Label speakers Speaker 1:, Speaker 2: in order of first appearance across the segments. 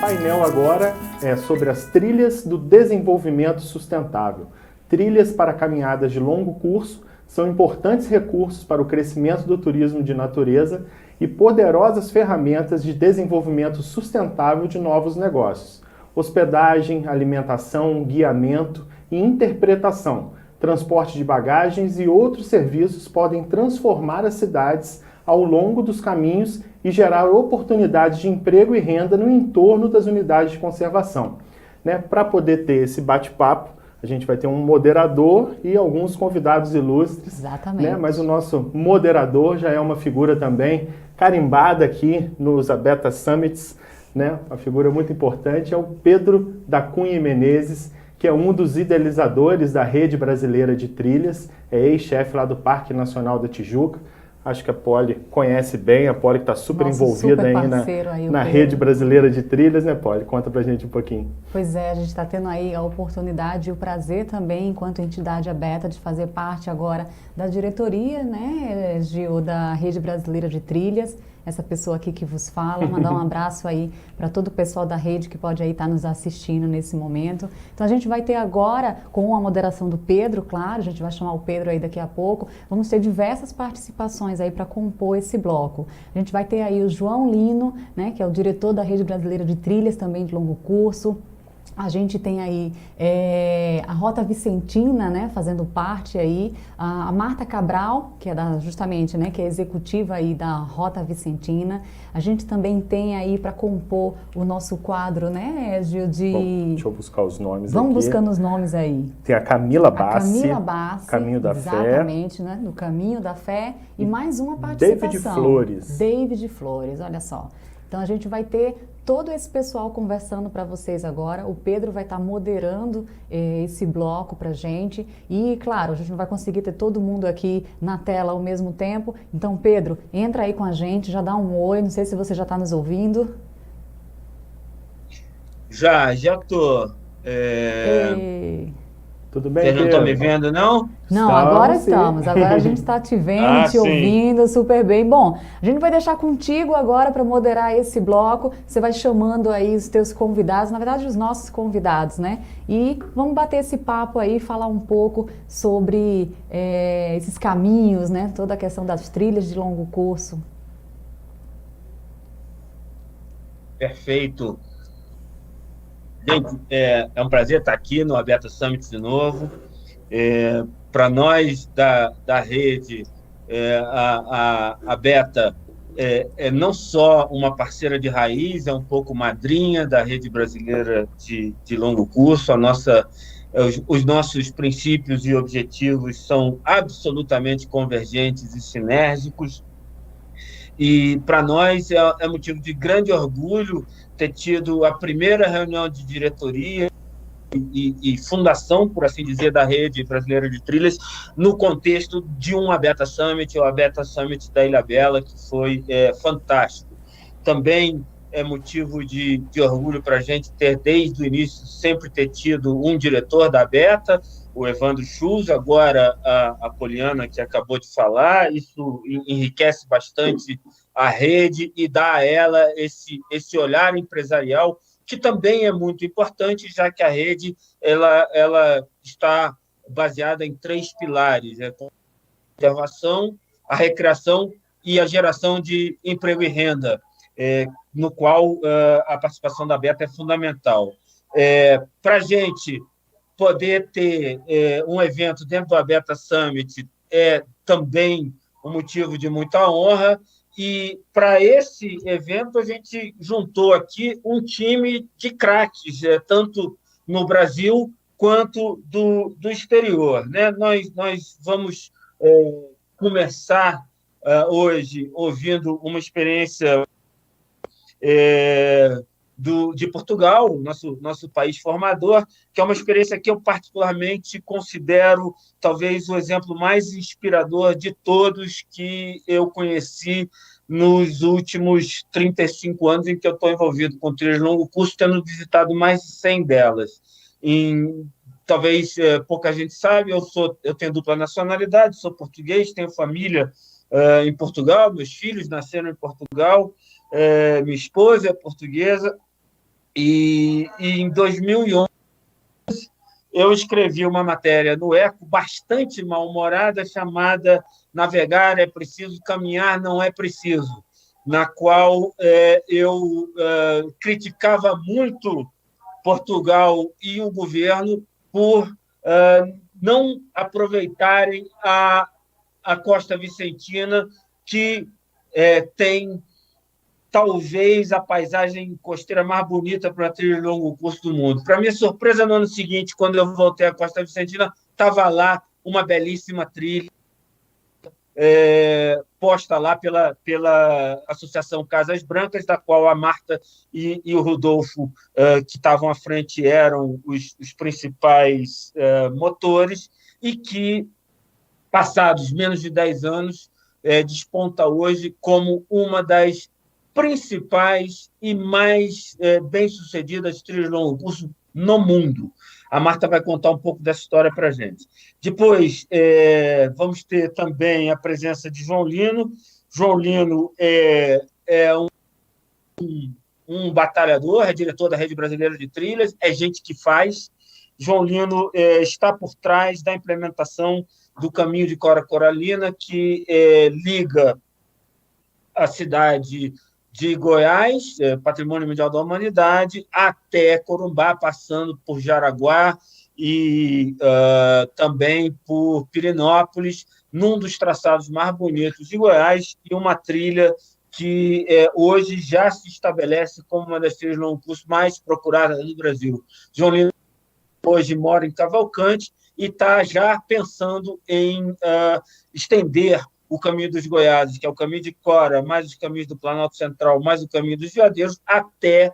Speaker 1: painel agora é sobre as trilhas do desenvolvimento sustentável. Trilhas para caminhadas de longo curso são importantes recursos para o crescimento do turismo de natureza e poderosas ferramentas de desenvolvimento sustentável de novos negócios. Hospedagem, alimentação, guiamento e interpretação, transporte de bagagens e outros serviços podem transformar as cidades ao longo dos caminhos e gerar oportunidades de emprego e renda no entorno das unidades de conservação. Para poder ter esse bate-papo, a gente vai ter um moderador e alguns convidados ilustres.
Speaker 2: Exatamente.
Speaker 1: Mas o nosso moderador já é uma figura também carimbada aqui nos Abeta Summits, uma figura muito importante, é o Pedro da Cunha Menezes, que é um dos idealizadores da Rede Brasileira de Trilhas, é ex-chefe lá do Parque Nacional da Tijuca. Acho que a Poli conhece bem, a Poli que está super envolvida aí na Rede Brasileira de Trilhas, né, Poli? Conta pra gente um pouquinho.
Speaker 2: Pois é, a gente está tendo aí a oportunidade e o prazer também, enquanto entidade aberta, de fazer parte agora da diretoria, né, Gil, da Rede Brasileira de Trilhas. Essa pessoa aqui que vos fala, mandar um abraço aí para todo o pessoal da rede que pode aí estar nos assistindo nesse momento. Então a gente vai ter agora, com a moderação do Pedro, claro, a gente vai chamar o Pedro aí daqui a pouco, vamos ter diversas participações aí para compor esse bloco. A gente vai ter aí o João Lino, né, que é o diretor da Rede Brasileira de Trilhas, também de longo curso. A gente tem aí a Rota Vicentina, né, fazendo parte aí, a Marta Cabral, que é justamente, né, que é executiva aí da Rota Vicentina. A gente também tem aí para compor o nosso quadro, né, Gil,
Speaker 1: Bom, deixa eu buscar os nomes
Speaker 2: Vamos
Speaker 1: aqui.
Speaker 2: buscando os nomes aí.
Speaker 1: Tem a Camila Bassi,
Speaker 2: Caminho da Fé. Exatamente, né, do Caminho da Fé. E mais uma participação. David Flores, olha só. Então a gente vai ter todo esse pessoal conversando para vocês agora. O Pedro vai estar moderando esse bloco para a gente. E, claro, a gente não vai conseguir ter todo mundo aqui na tela ao mesmo tempo. Então, Pedro, entra aí com a gente, já dá um oi. Não sei se você já está nos ouvindo.
Speaker 3: Já estou.
Speaker 1: Tudo bem,
Speaker 3: Vocês não estão me vendo, não?
Speaker 2: Não, agora estamos. Agora a gente está te vendo, te ouvindo super bem. Bom, a gente vai deixar contigo agora para moderar esse bloco. Você vai chamando aí os teus convidados, na verdade os nossos convidados, né? E vamos bater esse papo aí, falar um pouco sobre esses caminhos, né? Toda a questão das trilhas de longo curso.
Speaker 3: Perfeito. Gente, é um prazer estar aqui no Abeta Summit de novo. Para nós da rede, a Abeta é não só uma parceira de raiz, é um pouco madrinha da Rede Brasileira de longo curso. Os nossos princípios e objetivos são absolutamente convergentes e sinérgicos. E, para nós, é motivo de grande orgulho ter tido a primeira reunião de diretoria e fundação, por assim dizer, da Rede Brasileira de Trilhas, no contexto de um Abeta Summit, o Abeta Summit da Ilhabela, que foi fantástico. Também é motivo de orgulho para a gente ter, desde o início, sempre ter tido um diretor da Abeta, o Evandro Schulz, agora a Poliana, que acabou de falar. Isso enriquece bastante a rede e dá a ela esse olhar empresarial, que também é muito importante, já que a rede ela está baseada em 3 pilares: a conservação, a recreação e a geração de emprego e renda, no qual a participação da Abeta é fundamental. Para a gente poder ter um evento dentro do Abeta Summit é também um motivo de muita honra. E, para esse evento, a gente juntou aqui um time de craques, tanto no Brasil quanto do exterior, né? Nós vamos começar hoje ouvindo uma experiência de Portugal, nosso país formador, que é uma experiência que eu particularmente considero talvez o exemplo mais inspirador de todos que eu conheci nos últimos 35 anos em que eu estou envolvido com trilhas de longo curso, tendo visitado mais de 100 delas. Talvez pouca gente sabe, eu tenho dupla nacionalidade, sou português, tenho família em Portugal, meus filhos nasceram em Portugal, minha esposa é portuguesa, E em 2011, eu escrevi uma matéria no Eco, bastante mal-humorada, chamada Navegar é preciso, caminhar não é preciso, na qual eu criticava muito Portugal e o governo por não aproveitarem a Costa Vicentina, que tem talvez a paisagem costeira mais bonita para trilha de longo curso do mundo. Para minha surpresa, no ano seguinte, quando eu voltei à Costa Vicentina, estava lá uma belíssima trilha posta lá pela Associação Casas Brancas, da qual a Marta e o Rodolfo, que estavam à frente, eram os principais motores, e que, passados menos de 10 anos, desponta hoje como uma das principais e mais bem-sucedidas trilhas de longo curso no mundo. A Marta vai contar um pouco dessa história para a gente. Depois, vamos ter também a presença de João Lino. João Lino é um batalhador, é diretor da Rede Brasileira de Trilhas, é gente que faz. João Lino está por trás da implementação do Caminho de Cora Coralina, que liga a cidade de Goiás, Patrimônio Mundial da Humanidade, até Corumbá, passando por Jaraguá e também por Pirenópolis, num dos traçados mais bonitos de Goiás, e uma trilha que hoje já se estabelece como uma das trilhas de longo curso mais procuradas do Brasil. João Lino hoje mora em Cavalcante e está já pensando em estender o caminho dos Goiáses, que é o caminho de Cora, mais os caminhos do Planalto Central, mais o caminho dos Veadeiros, até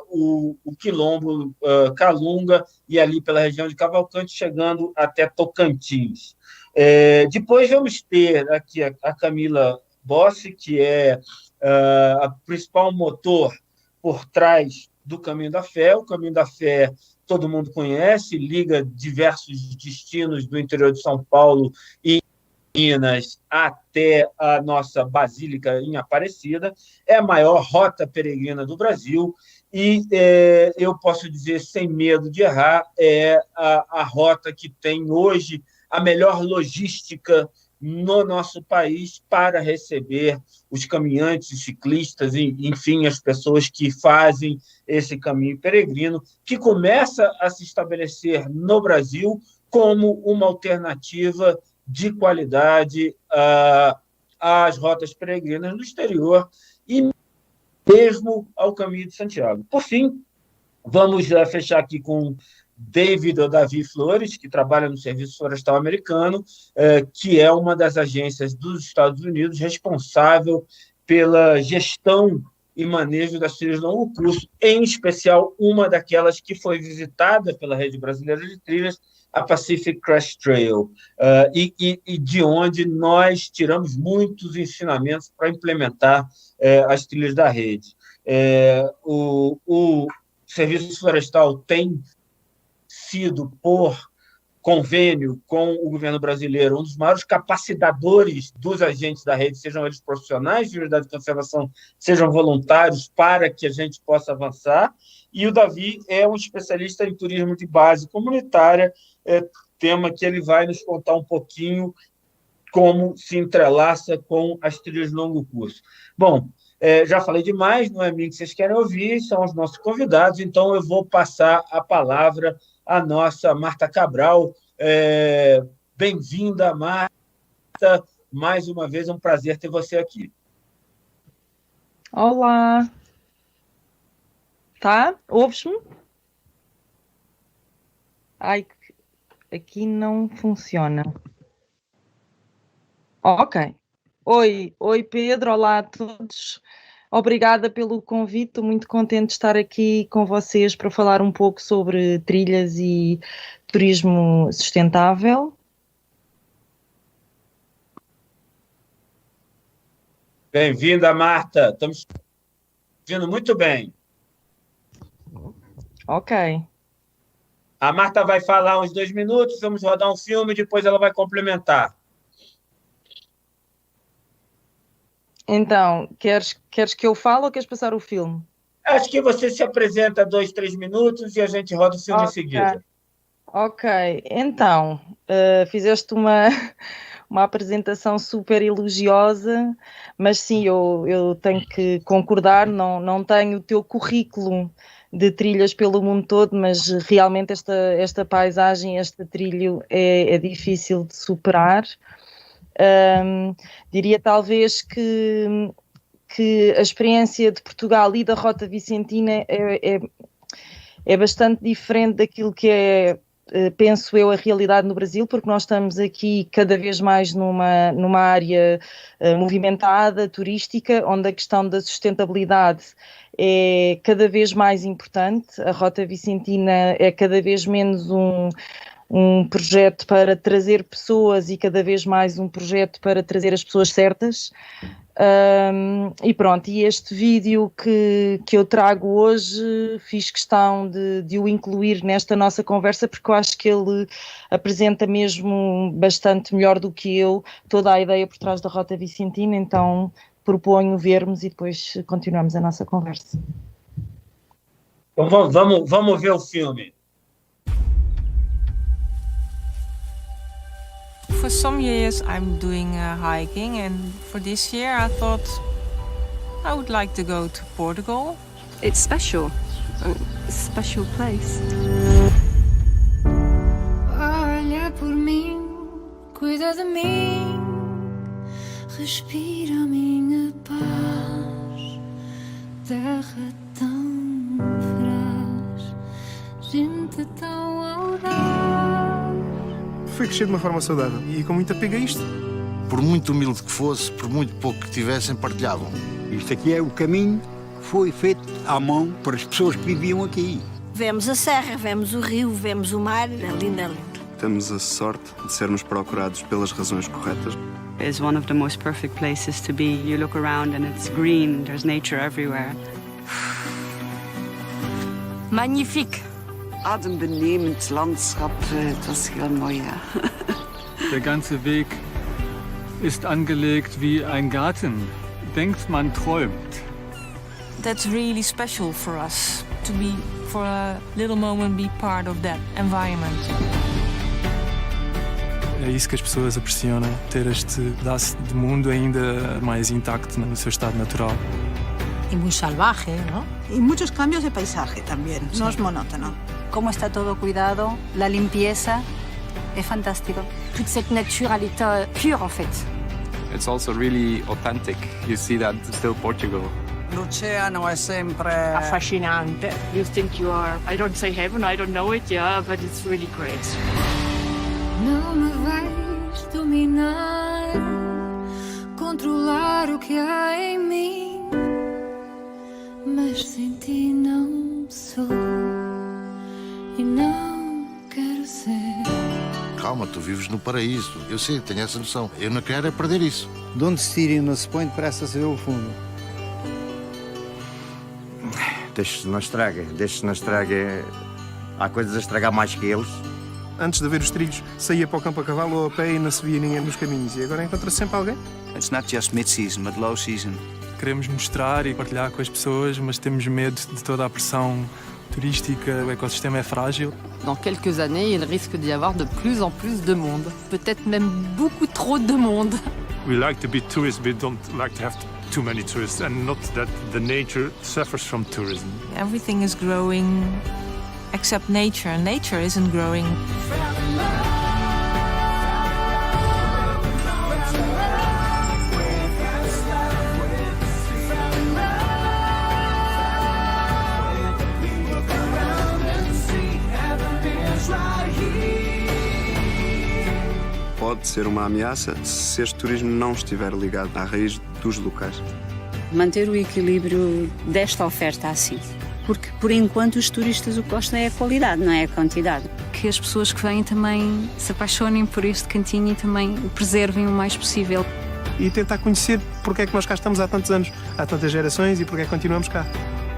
Speaker 3: o Quilombo, Calunga, e ali pela região de Cavalcante, chegando até Tocantins. Depois vamos ter aqui a Camila Bossi, que é a principal motor por trás do Caminho da Fé. O Caminho da Fé todo mundo conhece, liga diversos destinos do interior de São Paulo e Minas até a nossa Basílica em Aparecida. É a maior rota peregrina do Brasil e eu posso dizer, sem medo de errar, é a rota que tem hoje a melhor logística no nosso país para receber os caminhantes, os ciclistas, e, enfim, as pessoas que fazem esse caminho peregrino, que começa a se estabelecer no Brasil como uma alternativa de qualidade às rotas peregrinas no exterior e mesmo ao Caminho de Santiago. Por fim, vamos fechar aqui com David ou Davi Flores, que trabalha no Serviço Florestal Americano, que é uma das agências dos Estados Unidos responsável pela gestão e manejo das trilhas de longo curso, em especial uma daquelas que foi visitada pela Rede Brasileira de Trilhas, a Pacific Crest Trail, e de onde nós tiramos muitos ensinamentos para implementar as trilhas da rede. O Serviço Florestal tem sido, por convênio com o governo brasileiro, um dos maiores capacitadores dos agentes da rede, sejam eles profissionais de unidade de conservação, sejam voluntários, para que a gente possa avançar. E o Davi é um especialista em turismo de base comunitária, tema que ele vai nos contar um pouquinho como se entrelaça com as trilhas de longo curso. Bom, já falei demais, não é mim que vocês querem ouvir, são os nossos convidados, então eu vou passar a palavra à nossa Marta Cabral. Bem-vinda, Marta. Mais uma vez, é um prazer ter você aqui.
Speaker 4: Olá. Tá? Ouves-me? Ai, aqui não funciona. Ok. Oi Pedro, olá a todos. Obrigada pelo convite, estou muito contente de estar aqui com vocês para falar um pouco sobre trilhas e turismo sustentável.
Speaker 3: Bem-vinda, Marta. Estamos ouvindo muito bem.
Speaker 4: Ok.
Speaker 3: A Marta vai falar uns 2 minutos, vamos rodar um filme, depois ela vai complementar.
Speaker 4: Então, queres que eu fale ou queres passar o filme?
Speaker 3: Acho que você se apresenta 2, 3 minutos e a gente roda o filme em seguida.
Speaker 4: Ok, então, fizeste uma apresentação super elogiosa, mas sim, eu tenho que concordar, não tenho o teu currículo de trilhas pelo mundo todo, mas realmente esta paisagem, este trilho é difícil de superar. Diria talvez que a experiência de Portugal e da Rota Vicentina é bastante diferente daquilo que é, penso eu, a realidade no Brasil, porque nós estamos aqui cada vez mais numa área movimentada, turística, onde a questão da sustentabilidade é cada vez mais importante. A Rota Vicentina é cada vez menos um projeto para trazer pessoas e cada vez mais um projeto para trazer as pessoas certas. E pronto, e este vídeo que eu trago hoje, fiz questão de o incluir nesta nossa conversa, porque eu acho que ele apresenta mesmo bastante melhor do que eu toda a ideia por trás da Rota Vicentina, então proponho vermos e depois continuamos a nossa conversa.
Speaker 3: Então vamos ver o filme.
Speaker 5: For some years I'm doing hiking, and for this year I thought I would like to go to Portugal.
Speaker 6: It's special. It's a special place.
Speaker 7: Olha por mim, cuida de mim, respira a minha paz, terra tão frágil, gente tão audaz.
Speaker 8: Foi crescer de uma forma saudável e com muito apego a isto.
Speaker 9: Por muito humilde que fosse, por muito pouco que tivessem, partilhavam.
Speaker 10: Isto aqui é o caminho que foi feito à mão para as pessoas que viviam aqui.
Speaker 11: Vemos a serra, vemos o rio, vemos o mar, é lindo, é lindo.
Speaker 12: Temos a sorte de sermos procurados pelas razões corretas.
Speaker 6: It's one of the most perfect places to be. You look around and it's green, there's nature everywhere.
Speaker 5: Magnifique.
Speaker 13: Atembernehmend Landschap, das heel mooi, ja.
Speaker 14: Der ganze Weg ist angelegt wie ein Garten. Denkt man träumt.
Speaker 5: That's really special for us, to be, for a little moment, be part of that environment.
Speaker 8: É isso que as pessoas apreciam, né? Ter este pedaço de mundo ainda mais intacto no seu estado natural.
Speaker 11: Y muy salvaje, ¿no?
Speaker 15: Y muchos cambios de paisaje también, sí. No es monótono.
Speaker 11: Cómo está todo cuidado, la limpieza, es fantástico. Toute cette nature à l'état pur, en fait.
Speaker 16: It's also really authentic. You see that it's still Portugal.
Speaker 17: L'oceano è sempre
Speaker 18: affascinante. You think you are, I don't say heaven, I don't know it, yeah, but it's really great.
Speaker 7: Não me vais dominar, controlar o que há em mim, mas sem ti não sou e não quero ser.
Speaker 9: Calma, tu vives no paraíso. Eu sei, tenho essa noção. Eu não quero é perder isso.
Speaker 10: De onde se tira e não se põe, depressa se vê o fundo.
Speaker 19: Deixe-se não estraga. Há coisas a estragar mais que eles.
Speaker 8: Antes de haver os trilhos, saía para o campo a cavalo ou a pé e não se via ninguém nos caminhos. E agora encontra-se sempre alguém.
Speaker 20: It's not just mid-season, but low season.
Speaker 8: Queremos mostrar e partilhar com as pessoas, mas temos medo de toda a pressão turística. O ecossistema é frágil.
Speaker 21: Dans quelques années, il risque d'y avoir de plus en plus de monde. Peut-être même beaucoup trop de monde.
Speaker 22: We like to be tourists, we don't like to have too many tourists, and not that the nature suffers from tourism.
Speaker 5: Everything is growing except nature. Nature isn't growing.
Speaker 12: Pode ser uma ameaça se este turismo não estiver ligado à raiz dos locais.
Speaker 23: Manter o equilíbrio desta oferta assim. Porque, por enquanto, os turistas o que gostam é a qualidade, não é a quantidade.
Speaker 24: Que as pessoas que vêm também se apaixonem por este cantinho e também o preservem o mais possível.
Speaker 8: E tentar conhecer porque é que nós cá estamos há tantos anos, há tantas gerações e porque é que continuamos cá.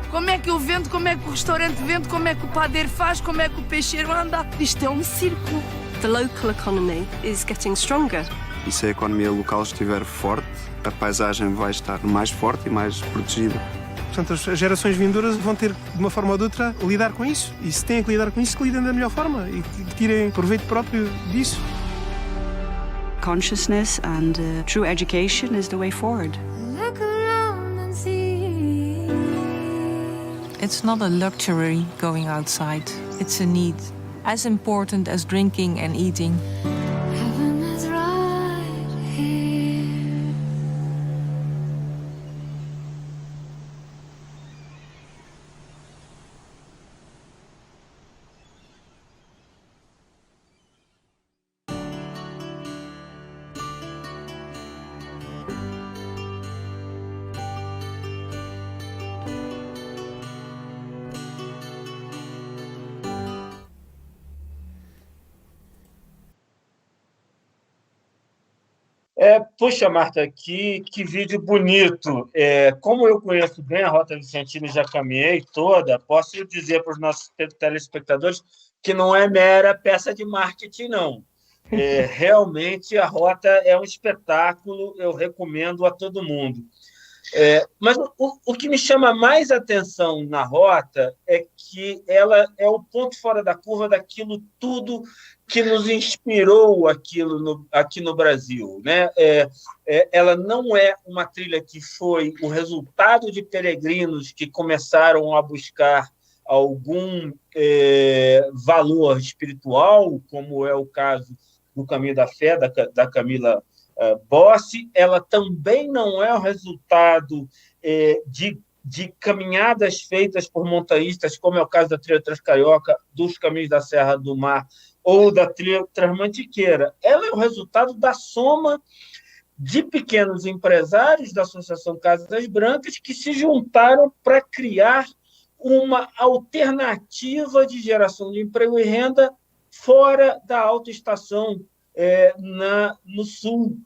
Speaker 25: Como é que eu vendo, como é que o restaurante vende, como é que o padeiro faz, como é que o peixeiro anda. Isto é um círculo.
Speaker 6: The local economy is getting stronger.
Speaker 12: E se a economia local estiver forte, a paisagem vai estar mais forte e mais protegida.
Speaker 1: Portanto, as gerações vindouras vão ter, de uma forma ou de outra, lidar com isso. E se têm que lidar com isso, que lidem da melhor forma e que tirem proveito próprio disso.
Speaker 6: Consciousness and true education is the way forward.
Speaker 7: Look around and see.
Speaker 5: It's not a luxury going outside. It's a need, as important as drinking and eating.
Speaker 7: Heaven is right here.
Speaker 2: Puxa, Marta, que vídeo bonito. Como eu conheço bem a Rota Vicentina e já caminhei toda, posso dizer para os nossos telespectadores que não é mera peça de marketing, não. Realmente, a Rota é um espetáculo, eu recomendo a todo mundo. Mas o que me chama mais atenção na Rota é que ela é o ponto fora da curva daquilo tudo que nos inspirou aqui no Brasil, né? Ela não é uma trilha que foi o resultado de peregrinos que começaram a buscar algum valor espiritual, como é o caso do Caminho da Fé, da Camila Bossi. Ela também não é o resultado de caminhadas feitas por montanhistas, como é o caso da Trilha Transcarioca, dos Caminhos da Serra do Mar ou da Trilha Transmantiqueira. Ela é o resultado da soma de pequenos empresários da Associação Casas Brancas que se juntaram para criar uma alternativa de geração de emprego e renda fora da autoestação no sul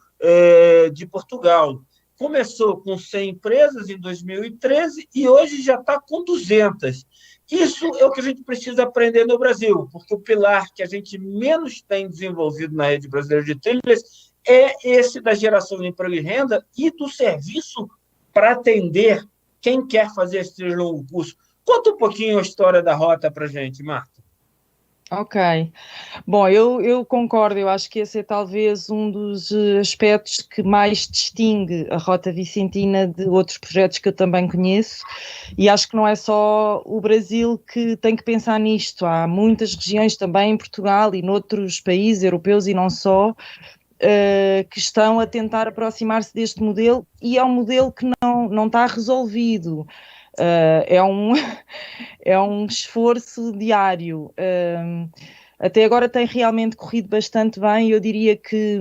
Speaker 2: de Portugal. Começou com 100 empresas em 2013 e hoje já está com 200. Isso é o que a gente precisa aprender no Brasil, porque o pilar que a gente menos tem desenvolvido na rede brasileira de trilhas é esse da geração de emprego e renda e do serviço para atender quem quer fazer esse trilho longo curso. Conta um pouquinho a história da Rota para a gente, Marta.
Speaker 3: Ok. Bom, eu concordo, eu acho que esse é talvez um dos aspectos que mais distingue a Rota Vicentina de outros projetos que eu também conheço, e acho que não é só o Brasil que tem que pensar nisto, há muitas regiões também em Portugal e noutros países europeus e não só, que estão a tentar aproximar-se deste modelo, e é um modelo que não está resolvido. É um esforço diário. Até agora tem realmente corrido bastante bem. Eu diria que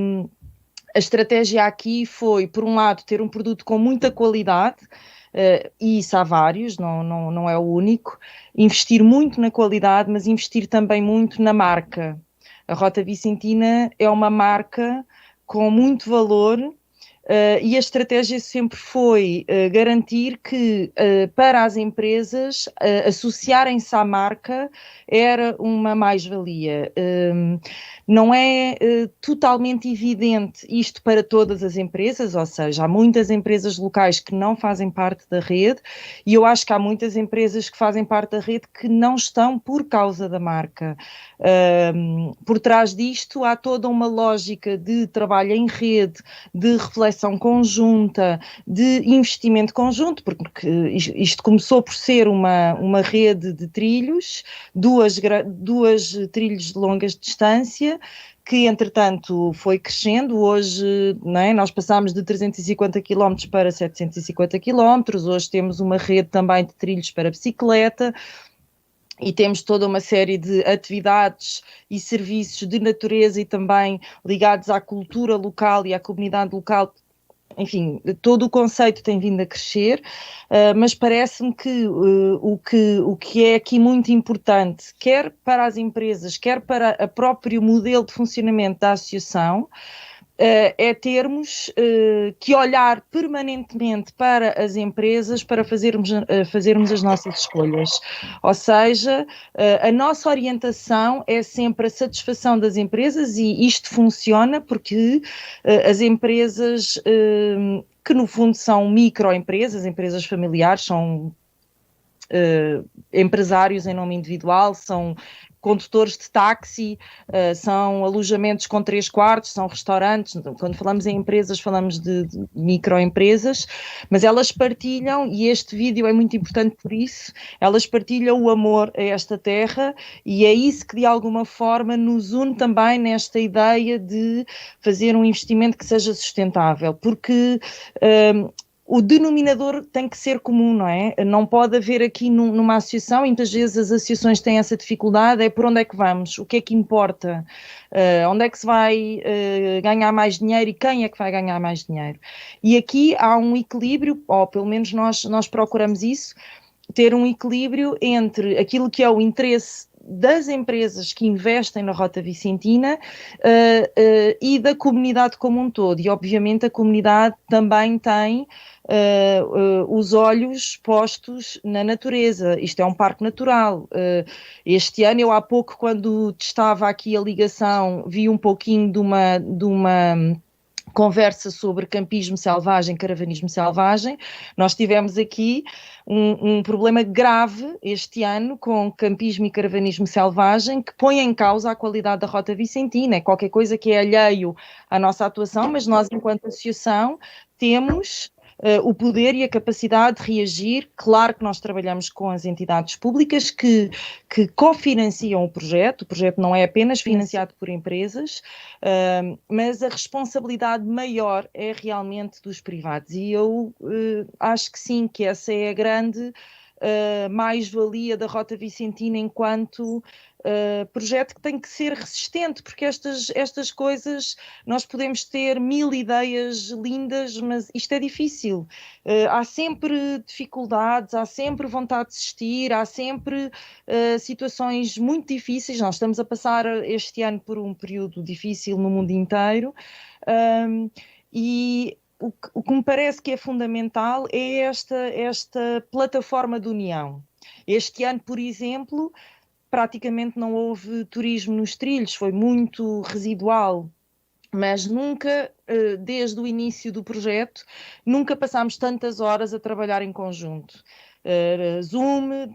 Speaker 3: a estratégia aqui foi, por um lado, ter um produto com muita qualidade, e isso há vários, não é o único, investir muito na qualidade, mas investir também muito na marca. A Rota Vicentina é uma marca com muito valor. E a estratégia sempre foi garantir que para as empresas associarem-se à marca era uma mais-valia. Não é totalmente evidente isto para todas as empresas, ou seja, há muitas empresas locais que não fazem parte da rede e eu acho que há muitas empresas que fazem parte da rede que não estão por causa da marca. Por trás disto há toda uma lógica de trabalho em rede, de reflexão conjunta, de investimento conjunto, porque isto começou por ser uma rede de trilhos, duas trilhos de longas distância, que entretanto foi crescendo. Hoje, não é, nós passámos de 350 km para 750 km, hoje temos uma rede também de trilhos para bicicleta, e temos toda uma série de atividades e serviços de natureza e também ligados à cultura local e à comunidade local. Enfim, todo o conceito tem vindo a crescer, mas parece-me que o que é aqui muito importante, quer para as empresas, quer para o próprio modelo de funcionamento da associação, é termos que olhar permanentemente para as empresas para fazermos as nossas escolhas. Ou seja, a nossa orientação é sempre a satisfação das empresas, e isto funciona porque as empresas, que no fundo são microempresas, empresas familiares, são empresários em nome individual, são condutores de táxi, são alojamentos com 3 quartos, são restaurantes. Quando falamos em empresas, falamos de microempresas, mas elas partilham, e este vídeo é muito importante por isso, elas partilham o amor a esta terra, e é isso que de alguma forma nos une também nesta ideia de fazer um investimento que seja sustentável, porque o denominador tem que ser comum, não é? Não pode haver aqui numa associação, e muitas vezes as associações têm essa dificuldade, é por onde é que vamos, o que é que importa, onde é que se vai ganhar mais dinheiro e quem é que vai ganhar mais dinheiro. E aqui há um equilíbrio, ou pelo menos nós procuramos isso, ter um equilíbrio entre aquilo que é o interesse das empresas que investem na Rota Vicentina e da comunidade como um todo. E obviamente a comunidade também tem os olhos postos na natureza. Isto é um parque natural. Este ano, eu há pouco, quando estava aqui a ligação, vi um pouquinho de uma conversa sobre campismo selvagem, caravanismo selvagem. Nós tivemos aqui um problema grave este ano com campismo e caravanismo selvagem, que põe em causa a qualidade da Rota Vicentina. É qualquer coisa que é alheio à nossa atuação, mas nós, enquanto associação, temos o poder e a capacidade de reagir. Claro que nós trabalhamos com as entidades públicas que cofinanciam o projeto não é apenas financiado por empresas, mas a responsabilidade maior é realmente dos privados, e eu acho que sim, que essa é a grande mais-valia da Rota Vicentina enquanto projeto, que tem que ser resistente, porque estas coisas, nós podemos ter 1000 ideias lindas, mas isto é difícil. Há sempre dificuldades, há sempre vontade de desistir, há sempre situações muito difíceis. Nós estamos a passar este ano por um período difícil no mundo inteiro, e o que me parece que é fundamental é esta plataforma de união. Este ano, por exemplo, praticamente não houve turismo nos trilhos, foi muito residual, mas nunca, desde o início do projeto, nunca passámos tantas horas a trabalhar em conjunto. Zoom,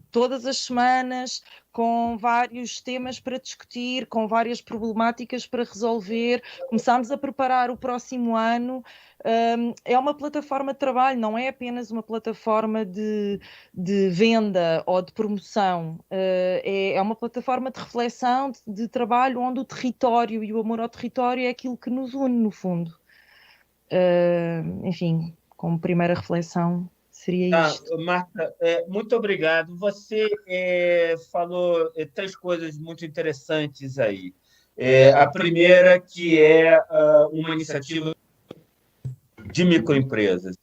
Speaker 3: todas as semanas, com vários temas para discutir, com várias problemáticas para resolver. Começámos a preparar o próximo ano. É uma plataforma de trabalho, não é apenas uma plataforma de venda ou de promoção. É uma plataforma de reflexão, de trabalho, onde o território e o amor ao território é aquilo que nos une, no fundo. Enfim, como primeira reflexão, seria isto.
Speaker 2: Marta, muito obrigado. Você falou 3 coisas muito interessantes aí. A primeira, que é uma iniciativa de microempresas.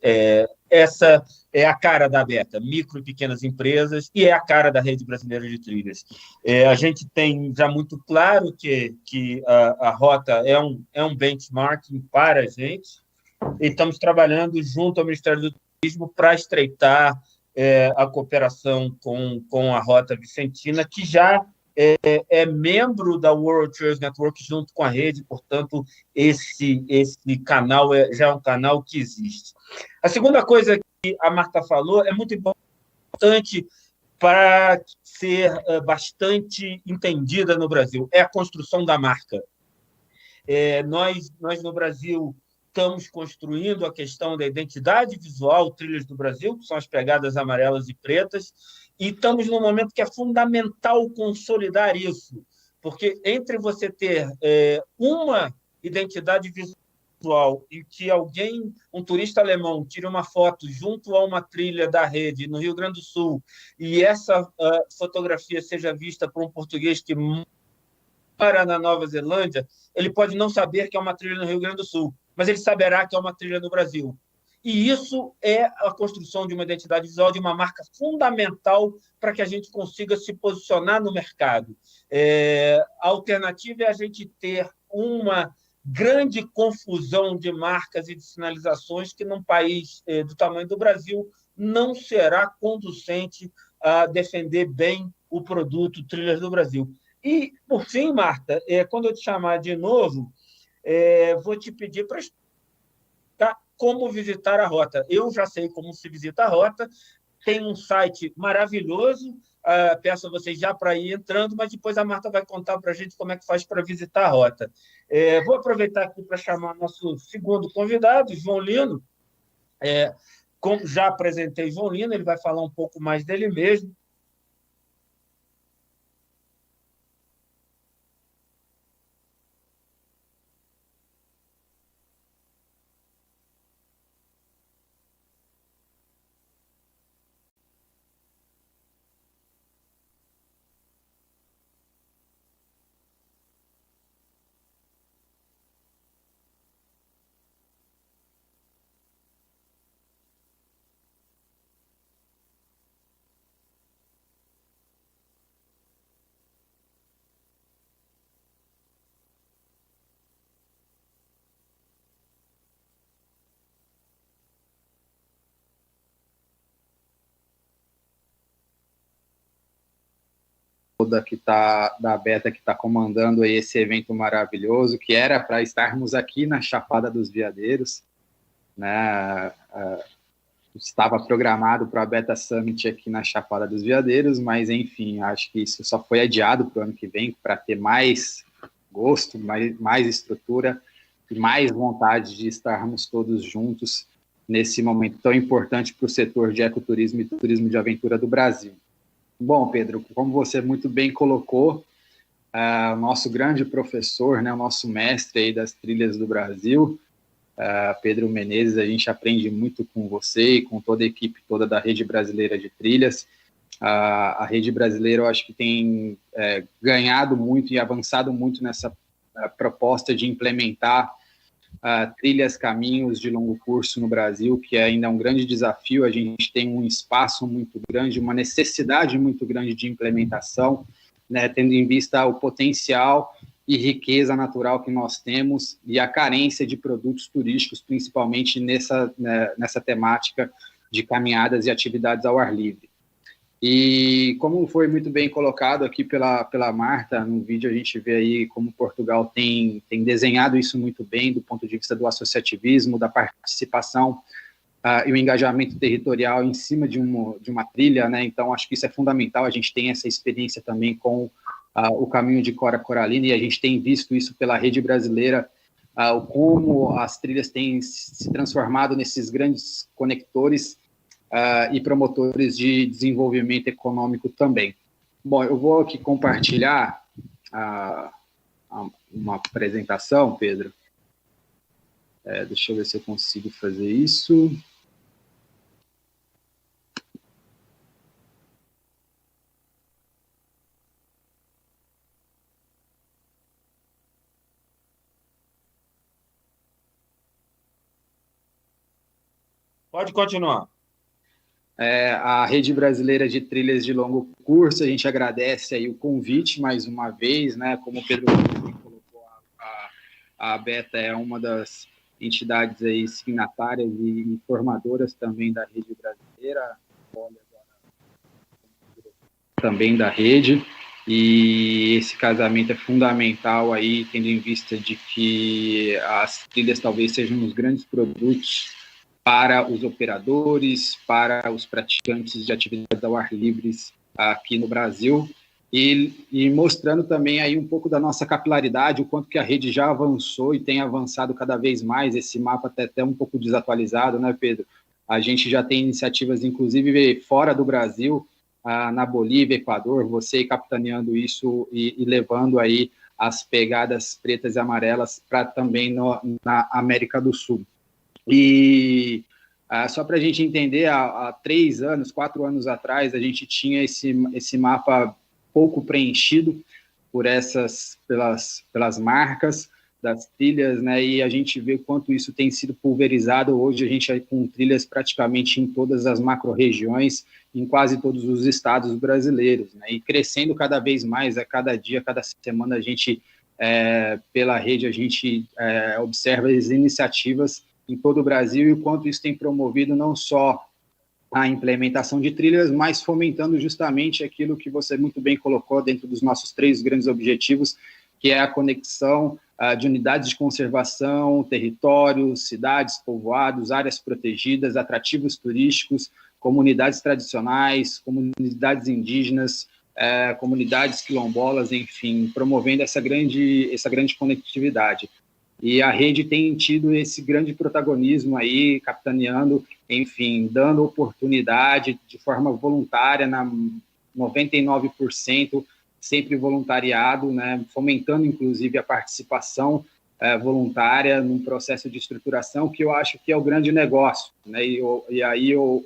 Speaker 2: Essa é a cara da Beta, micro e pequenas empresas, e é a cara da Rede Brasileira de Trilhas. A gente tem já muito claro que a rota é um benchmarking para a gente, e estamos trabalhando junto ao Ministério do Turismo para estreitar a cooperação com a Rota Vicentina, que já é membro da World Tours Network junto com a rede, portanto, esse canal já é um canal que existe. A segunda coisa que a Marta falou é muito importante para ser bastante entendida no Brasil, é a construção da marca. Nós no Brasil estamos construindo a questão da identidade visual Trilhas do Brasil, que são as pegadas amarelas e pretas, e estamos num momento que é fundamental consolidar isso, porque entre você ter uma identidade visual em que um turista alemão, tire uma foto junto a uma trilha da rede no Rio Grande do Sul, e essa fotografia seja vista por um português que mora na Nova Zelândia, ele pode não saber que é uma trilha no Rio Grande do Sul, mas ele saberá que é uma trilha no Brasil. E isso é a construção de uma identidade visual, de uma marca fundamental para que a gente consiga se posicionar no mercado. A alternativa é a gente ter uma grande confusão de marcas e de sinalizações que, num país do tamanho do Brasil, não será conducente a defender bem o produto Trilhas do Brasil. E, por fim, Marta, quando eu te chamar de novo, vou te pedir para explicar como visitar a rota. Eu já sei como se visita a rota, tem um site maravilhoso, peço a vocês já para ir entrando, mas depois a Marta vai contar para a gente como é que faz para visitar a rota. Vou aproveitar aqui para chamar nosso segundo convidado, João Lino. Como já apresentei João Lino, ele vai falar um pouco mais dele mesmo.
Speaker 4: Que tá, da Beta, que está comandando aí esse evento maravilhoso, que era para estarmos aqui na Chapada dos Veadeiros, né? Estava programado para a Beta Summit aqui na Chapada dos Veadeiros, mas, enfim, acho que isso só foi adiado para o ano que vem, para ter mais gosto, mais estrutura e mais vontade de estarmos todos juntos nesse momento tão importante para o setor de ecoturismo e turismo de aventura do Brasil. Bom, Pedro, como você muito bem colocou, o nosso grande professor, né, o nosso mestre aí das trilhas do Brasil, Pedro Menezes, a gente aprende muito com você e com toda a equipe toda da Rede Brasileira de Trilhas. A Rede Brasileira, eu acho que tem ganhado muito e avançado muito nessa proposta de implementar trilhas, caminhos de longo curso no Brasil, que ainda é um grande desafio. A gente tem um espaço muito grande, uma necessidade muito grande de implementação, né, tendo em vista o potencial e riqueza natural que nós temos e a carência de produtos turísticos, principalmente nessa temática de caminhadas e atividades ao ar livre. E como foi muito bem colocado aqui pela Marta, no vídeo a gente vê aí como Portugal tem desenhado isso muito bem do ponto de vista do associativismo, da participação e o engajamento territorial em cima de uma trilha, né? Então acho que isso é fundamental, a gente tem essa experiência também com o caminho de Cora Coralina, e a gente tem visto isso pela Rede Brasileira, como as trilhas têm se transformado nesses grandes conectores e promotores de desenvolvimento econômico também. Bom, eu vou aqui compartilhar uma apresentação, Pedro. Deixa eu ver se eu consigo fazer isso.
Speaker 2: Pode continuar.
Speaker 4: A Rede Brasileira de Trilhas de Longo Curso, a gente agradece aí o convite mais uma vez, né? Como o Pedro colocou, a Beta é uma das entidades aí signatárias e formadoras também da Rede Brasileira, também da rede, e esse casamento é fundamental aí, tendo em vista de que as trilhas talvez sejam os grandes produtos para os operadores, para os praticantes de atividades ao ar livre aqui no Brasil, e mostrando também aí um pouco da nossa capilaridade, o quanto que a rede já avançou e tem avançado cada vez mais. Esse mapa está até um pouco desatualizado, né, Pedro? A gente já tem iniciativas, inclusive, fora do Brasil, na Bolívia, Equador, você capitaneando isso e levando aí as pegadas pretas e amarelas para também na América do Sul. E só para a gente entender, há 3 anos, 4 anos atrás, a gente tinha esse mapa pouco preenchido pelas marcas das trilhas, né? E a gente vê quanto isso tem sido pulverizado. Hoje a gente é com trilhas praticamente em todas as macro-regiões, em quase todos os estados brasileiros, né? E crescendo cada vez mais, a cada dia, cada semana a gente pela rede, a gente observa as iniciativas em todo o Brasil e o quanto isso tem promovido não só a implementação de trilhas, mas fomentando justamente aquilo que você muito bem colocou dentro dos nossos 3 grandes objetivos, que é a conexão de unidades de conservação, territórios, cidades, povoados, áreas protegidas, atrativos turísticos, comunidades tradicionais, comunidades indígenas, comunidades quilombolas, enfim, promovendo essa grande conectividade. E a rede tem tido esse grande protagonismo aí, capitaneando, enfim, dando oportunidade de forma voluntária, 99%, sempre voluntariado, né, fomentando, inclusive, a participação voluntária num processo de estruturação, que eu acho que é o grande negócio, né, e aí eu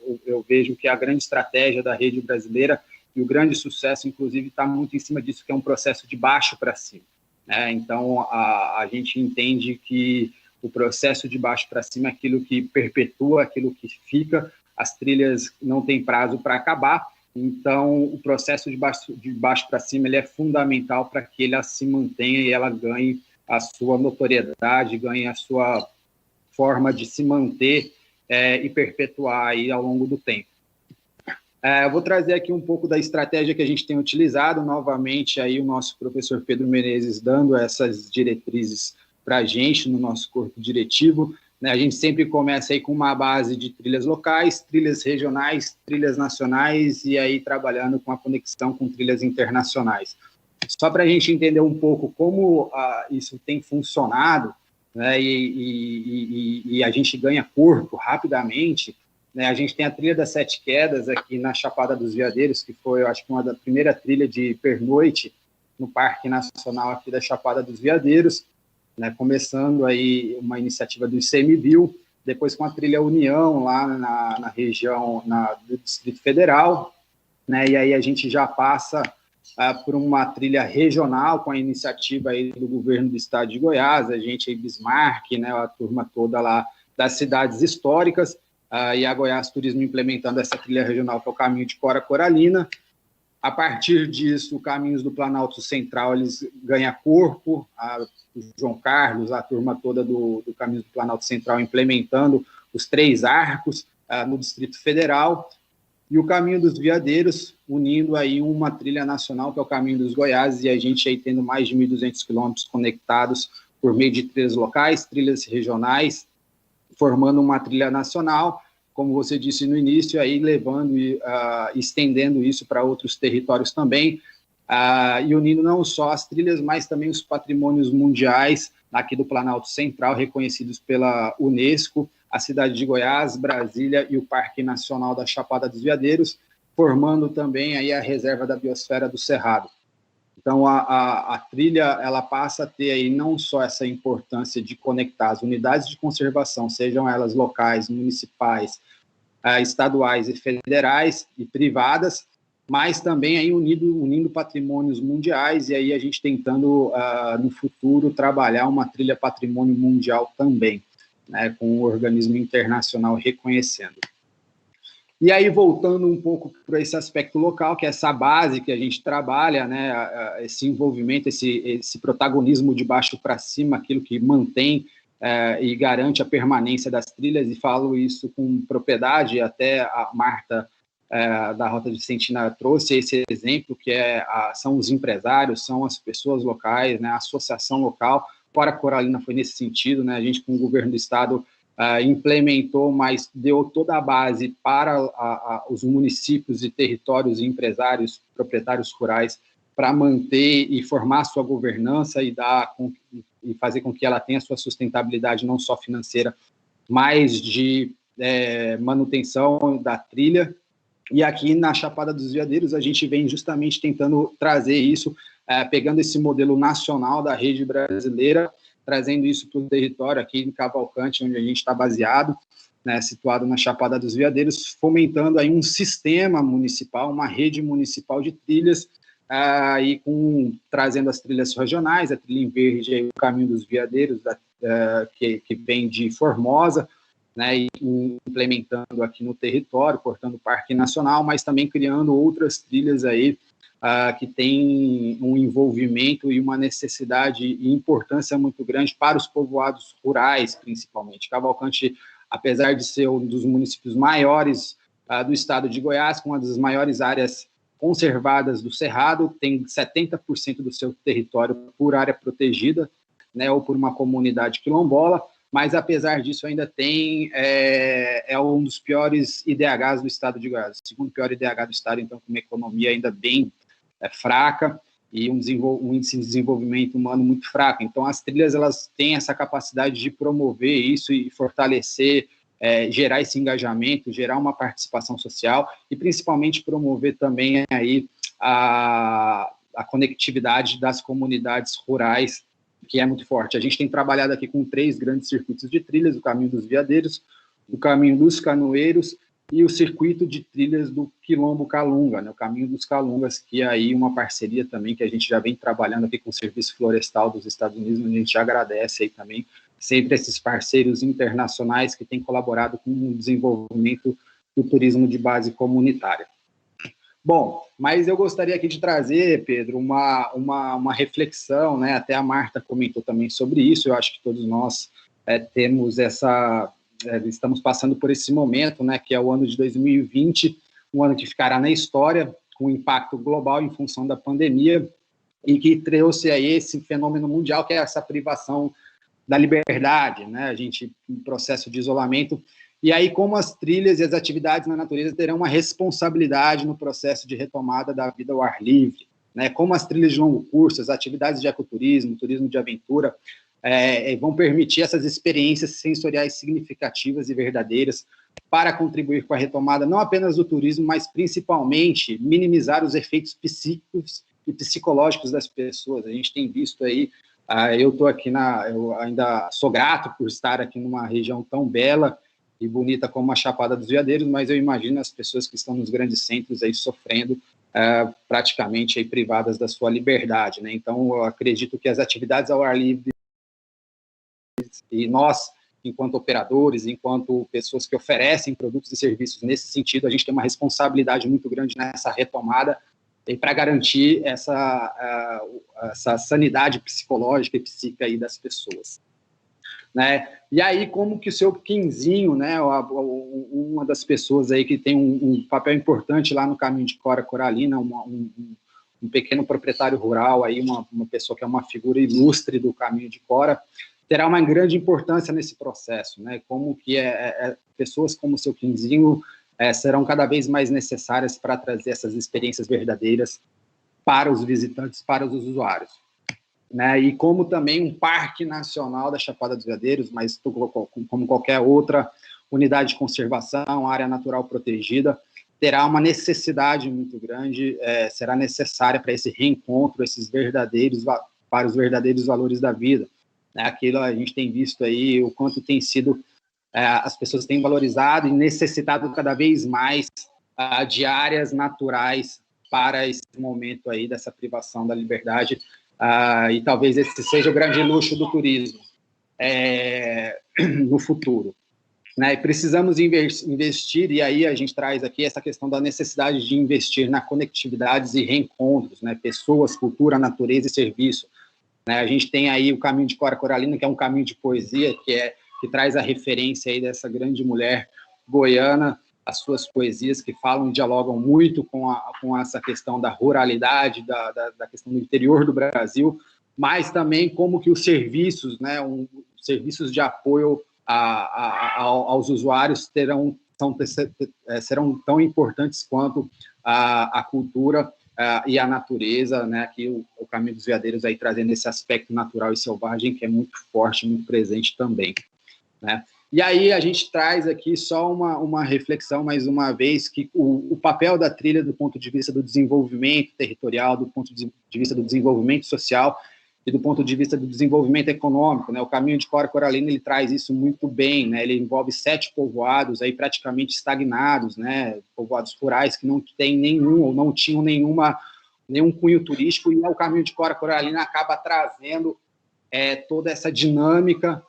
Speaker 4: vejo que a grande estratégia da rede brasileira e o grande sucesso, inclusive, está muito em cima disso, que é um processo de baixo para cima. Então, a gente entende que o processo de baixo para cima é aquilo que perpetua, aquilo que fica, as trilhas não têm prazo para acabar, então o processo de baixo para cima ele é fundamental para que ele se mantenha e ela ganhe a sua notoriedade, ganhe a sua forma de se manter e perpetuar aí ao longo do tempo. Eu vou trazer aqui um pouco da estratégia que a gente tem utilizado, novamente aí o nosso professor Pedro Menezes dando essas diretrizes para a gente no nosso corpo diretivo, né? A gente sempre começa aí com uma base de trilhas locais, trilhas regionais, trilhas nacionais e aí trabalhando com a conexão com trilhas internacionais. Só para a gente entender um pouco como isso tem funcionado, né? E a gente ganha corpo rapidamente, né, a gente tem a trilha das 7 Quedas aqui na Chapada dos Veadeiros, que foi, eu acho que uma da primeira trilha de pernoite no Parque Nacional aqui da Chapada dos Veadeiros, né, começando aí uma iniciativa do ICMBio, depois com a trilha União lá na região do Distrito Federal, né, e aí a gente já passa por uma trilha regional com a iniciativa aí do governo do estado de Goiás, a gente aí Bismarck, né, a turma toda lá das cidades históricas, e a Goiás Turismo implementando essa trilha regional que é o caminho de Cora Coralina. A partir disso, Caminhos do Planalto Central, eles ganham corpo, o João Carlos, a turma toda do Caminhos do Planalto Central implementando os 3 arcos no Distrito Federal, e o Caminho dos Veadeiros unindo aí uma trilha nacional, que é o Caminho dos Goiás, e a gente aí tendo mais de 1.200 quilômetros conectados por meio de trilhas locais, trilhas regionais, formando uma trilha nacional, como você disse no início, aí levando e estendendo isso para outros territórios também, e unindo não só as trilhas, mas também os patrimônios mundiais aqui do Planalto Central, reconhecidos pela Unesco, a cidade de Goiás, Brasília e o Parque Nacional da Chapada dos Veadeiros, formando também aí a reserva da biosfera do Cerrado. Então, a trilha ela passa a ter aí não só essa importância de conectar as unidades de conservação, sejam elas locais, municipais, estaduais e federais e privadas, mas também aí unindo patrimônios mundiais, e aí a gente tentando, no futuro, trabalhar uma trilha patrimônio mundial também, né, com um organismo internacional reconhecendo. E aí, voltando um pouco para esse aspecto local, que é essa base que a gente trabalha, né, esse envolvimento, esse protagonismo de baixo para cima, aquilo que mantém e garante a permanência das trilhas, e falo isso com propriedade, até a Marta da Rota Vicentina trouxe esse exemplo, que são os empresários, são as pessoas locais, né, a associação local. Cora Coralina foi nesse sentido, né, a gente, com o governo do estado, implementou, mas deu toda a base para os municípios e territórios e empresários, proprietários rurais, para manter e formar sua governança e fazer com que ela tenha sua sustentabilidade não só financeira, mas de manutenção da trilha. E aqui na Chapada dos Veadeiros a gente vem justamente tentando trazer isso, pegando esse modelo nacional da rede brasileira, trazendo isso para o território aqui em Cavalcante, onde a gente está baseado, né, situado na Chapada dos Veadeiros, fomentando aí um sistema municipal, uma rede municipal de trilhas, e trazendo as trilhas regionais, a trilha em verde, aí, o Caminho dos Veadeiros, que vem de Formosa, né, e implementando aqui no território, cortando o Parque Nacional, mas também criando outras trilhas aí, que tem um envolvimento e uma necessidade e importância muito grande para os povoados rurais, principalmente. Cavalcante, apesar de ser um dos municípios maiores do estado de Goiás, com uma das maiores áreas conservadas do Cerrado, tem 70% do seu território por área protegida, né, ou por uma comunidade quilombola, mas apesar disso ainda tem, é um dos piores IDHs do estado de Goiás, o segundo pior IDH do estado, então com uma economia ainda bem fraca e um índice de desenvolvimento humano muito fraco. Então as trilhas elas têm essa capacidade de promover isso e fortalecer, gerar esse engajamento, gerar uma participação social e principalmente promover também aí a conectividade das comunidades rurais, que é muito forte. A gente tem trabalhado aqui com 3 grandes circuitos de trilhas, o Caminho dos Veadeiros, o Caminho dos Canoeiros e o circuito de trilhas do Quilombo Calunga, né, o Caminho dos Calungas, que é aí uma parceria também que a gente já vem trabalhando aqui com o Serviço Florestal dos Estados Unidos, onde a gente agradece aí também sempre esses parceiros internacionais que têm colaborado com o desenvolvimento do turismo de base comunitária. Bom, mas eu gostaria aqui de trazer, Pedro, uma reflexão, né? Até a Marta comentou também sobre isso, eu acho que todos nós temos estamos passando por esse momento, né? Que é o ano de 2020, um ano que ficará na história, com impacto global em função da pandemia, e que trouxe aí esse fenômeno mundial, que é essa privação da liberdade, né? A gente em processo de isolamento. E aí, como as trilhas e as atividades na natureza terão uma responsabilidade no processo de retomada da vida ao ar livre, né? Como as trilhas de longo curso, as atividades de ecoturismo, turismo de aventura, vão permitir essas experiências sensoriais significativas e verdadeiras para contribuir com a retomada não apenas do turismo, mas principalmente minimizar os efeitos psíquicos e psicológicos das pessoas. A gente tem visto aí, eu estou aqui eu ainda sou grato por estar aqui numa região tão bela e bonita como a Chapada dos Veadeiros, mas eu imagino as pessoas que estão nos grandes centros aí sofrendo, praticamente aí privadas da sua liberdade, né? Então, eu acredito que as atividades ao ar livre e nós, enquanto operadores, enquanto pessoas que oferecem produtos e serviços nesse sentido, a gente tem uma responsabilidade muito grande nessa retomada e para garantir essa sanidade psicológica e psíquica aí das pessoas. Né? E aí, como que o seu Quinzinho, né, uma das pessoas aí que tem um papel importante lá no Caminho de Cora Coralina, um pequeno proprietário rural, aí uma pessoa que é uma figura ilustre do Caminho de Cora, terá uma grande importância nesse processo, né? Como que pessoas como o seu Quinzinho serão cada vez mais necessárias para trazer essas experiências verdadeiras para os visitantes, para os usuários. Né, e como também um parque nacional da Chapada dos Veadeiros, mas como qualquer outra unidade de conservação, área natural protegida, terá uma necessidade muito grande, será necessária para esse reencontro, para os verdadeiros valores da vida. Né, aquilo a gente tem visto aí o quanto tem sido, as pessoas têm valorizado e necessitado cada vez mais de áreas naturais para esse momento aí dessa privação da liberdade. E talvez esse seja o grande luxo do turismo no futuro. Né? E precisamos investir, e aí a gente traz aqui essa questão da necessidade de investir na conectividades e reencontros, né? Pessoas, cultura, natureza e serviço. Né? A gente tem aí o Caminho de Cora Coralina, que é um caminho de poesia, que traz a referência aí dessa grande mulher goiana, as suas poesias que falam e dialogam muito com essa questão da ruralidade, da questão do interior do Brasil, mas também como que os serviços, né, serviços de apoio aos usuários serão tão importantes quanto a cultura e a natureza, né, que o Caminho dos Veadeiros aí trazendo esse aspecto natural e selvagem que é muito forte, muito presente também. Né? E aí a gente traz aqui só uma reflexão, mais uma vez, que o papel da trilha do ponto de vista do desenvolvimento territorial, do ponto de vista do desenvolvimento social e do ponto de vista do desenvolvimento econômico. Né? O Caminho de Cora Coralina ele traz isso muito bem, né? Ele envolve 7 povoados aí praticamente estagnados, né? Povoados rurais que não têm nenhum ou não tinham nenhum cunho turístico, e o Caminho de Cora Coralina acaba trazendo toda essa dinâmica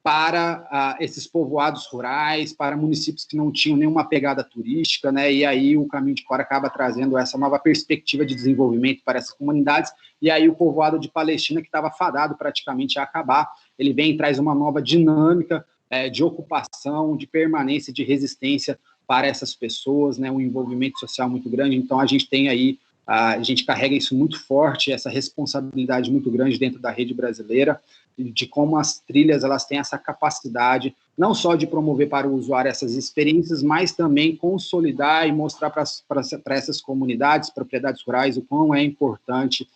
Speaker 4: para esses povoados rurais, para municípios que não tinham nenhuma pegada turística, né? E aí o Caminho de Cora acaba trazendo essa nova perspectiva de desenvolvimento para essas comunidades, e aí o povoado de Palestina, que estava fadado praticamente a acabar, ele vem e traz uma nova dinâmica de ocupação, de permanência, de resistência para essas pessoas, né? Um envolvimento social muito grande. Então a gente tem aí, a gente carrega isso muito forte, essa responsabilidade muito grande dentro da rede brasileira, de como as trilhas elas têm essa capacidade não só de promover para o usuário essas experiências, mas também consolidar e mostrar para essas comunidades, propriedades rurais, o quão é importante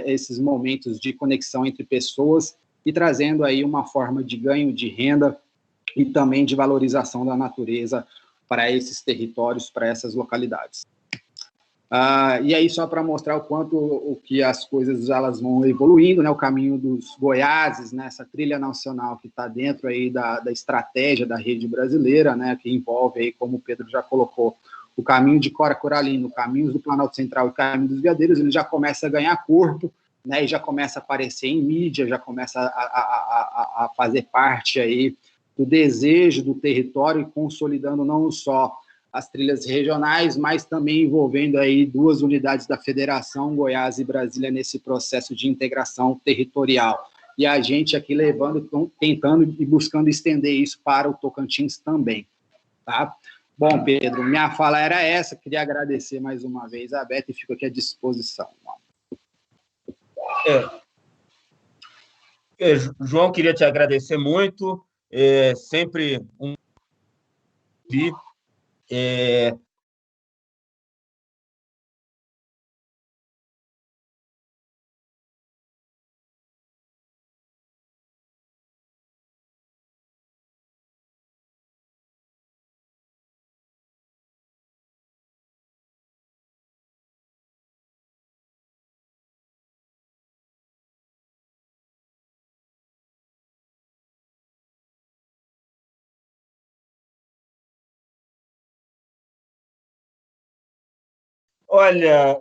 Speaker 4: esses momentos de conexão entre pessoas e trazendo aí uma forma de ganho de renda e também de valorização da natureza para esses territórios, para essas localidades. E aí, só para mostrar o quanto que as coisas elas vão evoluindo, né, o caminho dos Goiáses, né, essa trilha nacional que está dentro aí da estratégia da rede brasileira, né, que envolve, aí, como o Pedro já colocou, o caminho de Cora Coralina, o caminho do Planalto Central e o caminho dos Veadeiros, ele já começa a ganhar corpo, né, e já começa a aparecer em mídia, já começa a fazer parte aí do desejo do território, consolidando não só as trilhas regionais, mas também envolvendo aí 2 unidades da Federação, Goiás e Brasília, nesse processo de integração territorial. E a gente aqui tentando e buscando estender isso para o Tocantins também. Tá? Bom, Pedro, minha fala era essa, queria agradecer mais uma vez a Beta e fico aqui à disposição.
Speaker 2: João, queria te agradecer muito, sempre um... Olha,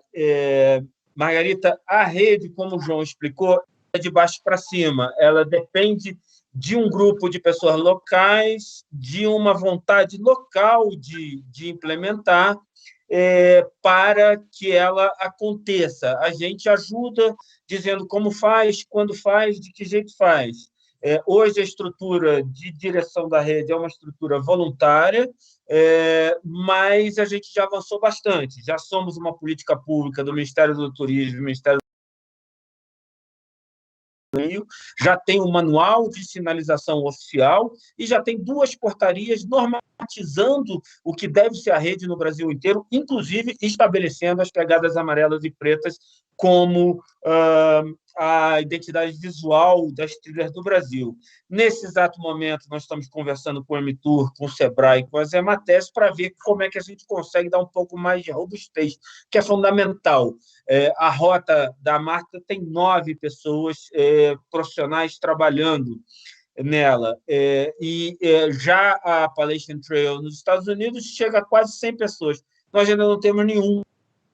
Speaker 2: Margarita, a rede, como o João explicou, é de baixo para cima. Ela depende de um grupo de pessoas locais, de uma vontade local de implementar para que ela aconteça. A gente ajuda dizendo como faz, quando faz, de que jeito faz. Hoje, a estrutura de direção da rede é uma estrutura voluntária, mas a gente já avançou bastante. Já somos uma política pública do Ministério do Turismo, do Ministério do Rio, já tem um manual de sinalização oficial e já tem 2 portarias normatizando o que deve ser a rede no Brasil inteiro, inclusive estabelecendo as pegadas amarelas e pretas como a identidade visual das trilhas do Brasil. Nesse exato momento, nós estamos conversando com o Emitur, com o Sebrae, com a Zemates, para ver como é que a gente consegue dar um pouco mais de robustez, que é fundamental. A rota da Marta tem 9 pessoas profissionais trabalhando nela, e já a Appalachian Trail nos Estados Unidos chega a quase 100 pessoas. Nós ainda não temos nenhum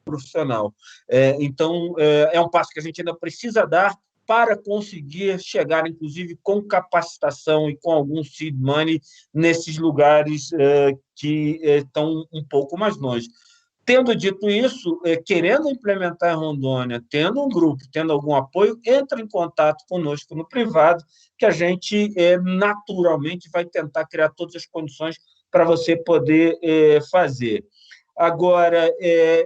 Speaker 2: profissional. Então, é um passo que a gente ainda precisa dar para conseguir chegar, inclusive, com capacitação e com algum seed money nesses lugares que estão um pouco mais longe. Tendo dito isso, querendo implementar em Rondônia, tendo um grupo, tendo algum apoio, entra em contato conosco no privado, que a gente naturalmente vai tentar criar todas as condições para você poder fazer. Agora,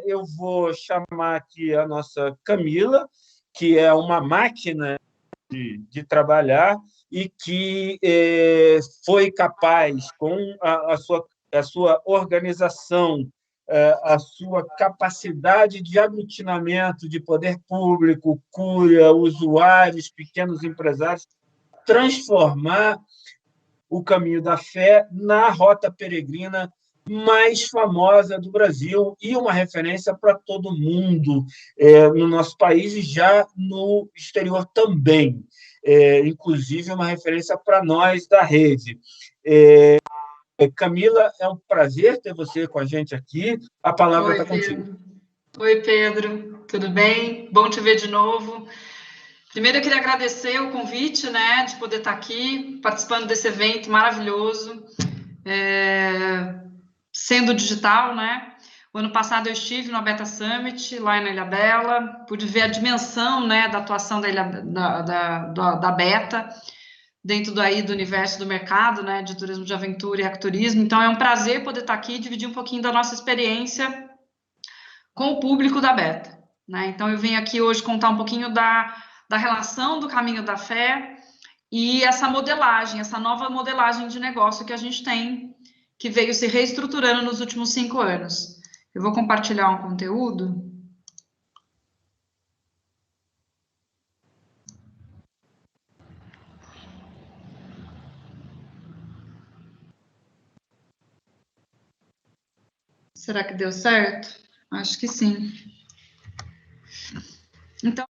Speaker 2: eu vou chamar aqui a nossa Camila, que é uma máquina de trabalhar e que foi capaz, com a sua organização, a sua capacidade de aglutinamento de poder público, cura, usuários, pequenos empresários, transformar o Caminho da Fé na rota peregrina mais famosa do Brasil e uma referência para todo mundo no nosso país e já no exterior também, inclusive uma referência para nós da rede. Camila, é um prazer ter você com a gente aqui. A palavra está contigo.
Speaker 11: Oi, Pedro. Tudo bem? Bom te ver de novo. Primeiro, eu queria agradecer o convite, né, de poder estar aqui, participando desse evento maravilhoso, sendo digital, né? O ano passado eu estive no Beta Summit, lá na Ilhabela, pude ver a dimensão, né, da atuação da Beta, dentro do universo do mercado, né, de turismo de aventura e ecoturismo. Então, é um prazer poder estar aqui e dividir um pouquinho da nossa experiência com o público da Beta, né? Então, eu venho aqui hoje contar um pouquinho da relação do Caminho da Fé e essa modelagem, essa nova modelagem de negócio que a gente tem, que veio se reestruturando nos últimos 5 anos. Eu vou compartilhar um conteúdo. Será que deu certo? Acho que sim. Então,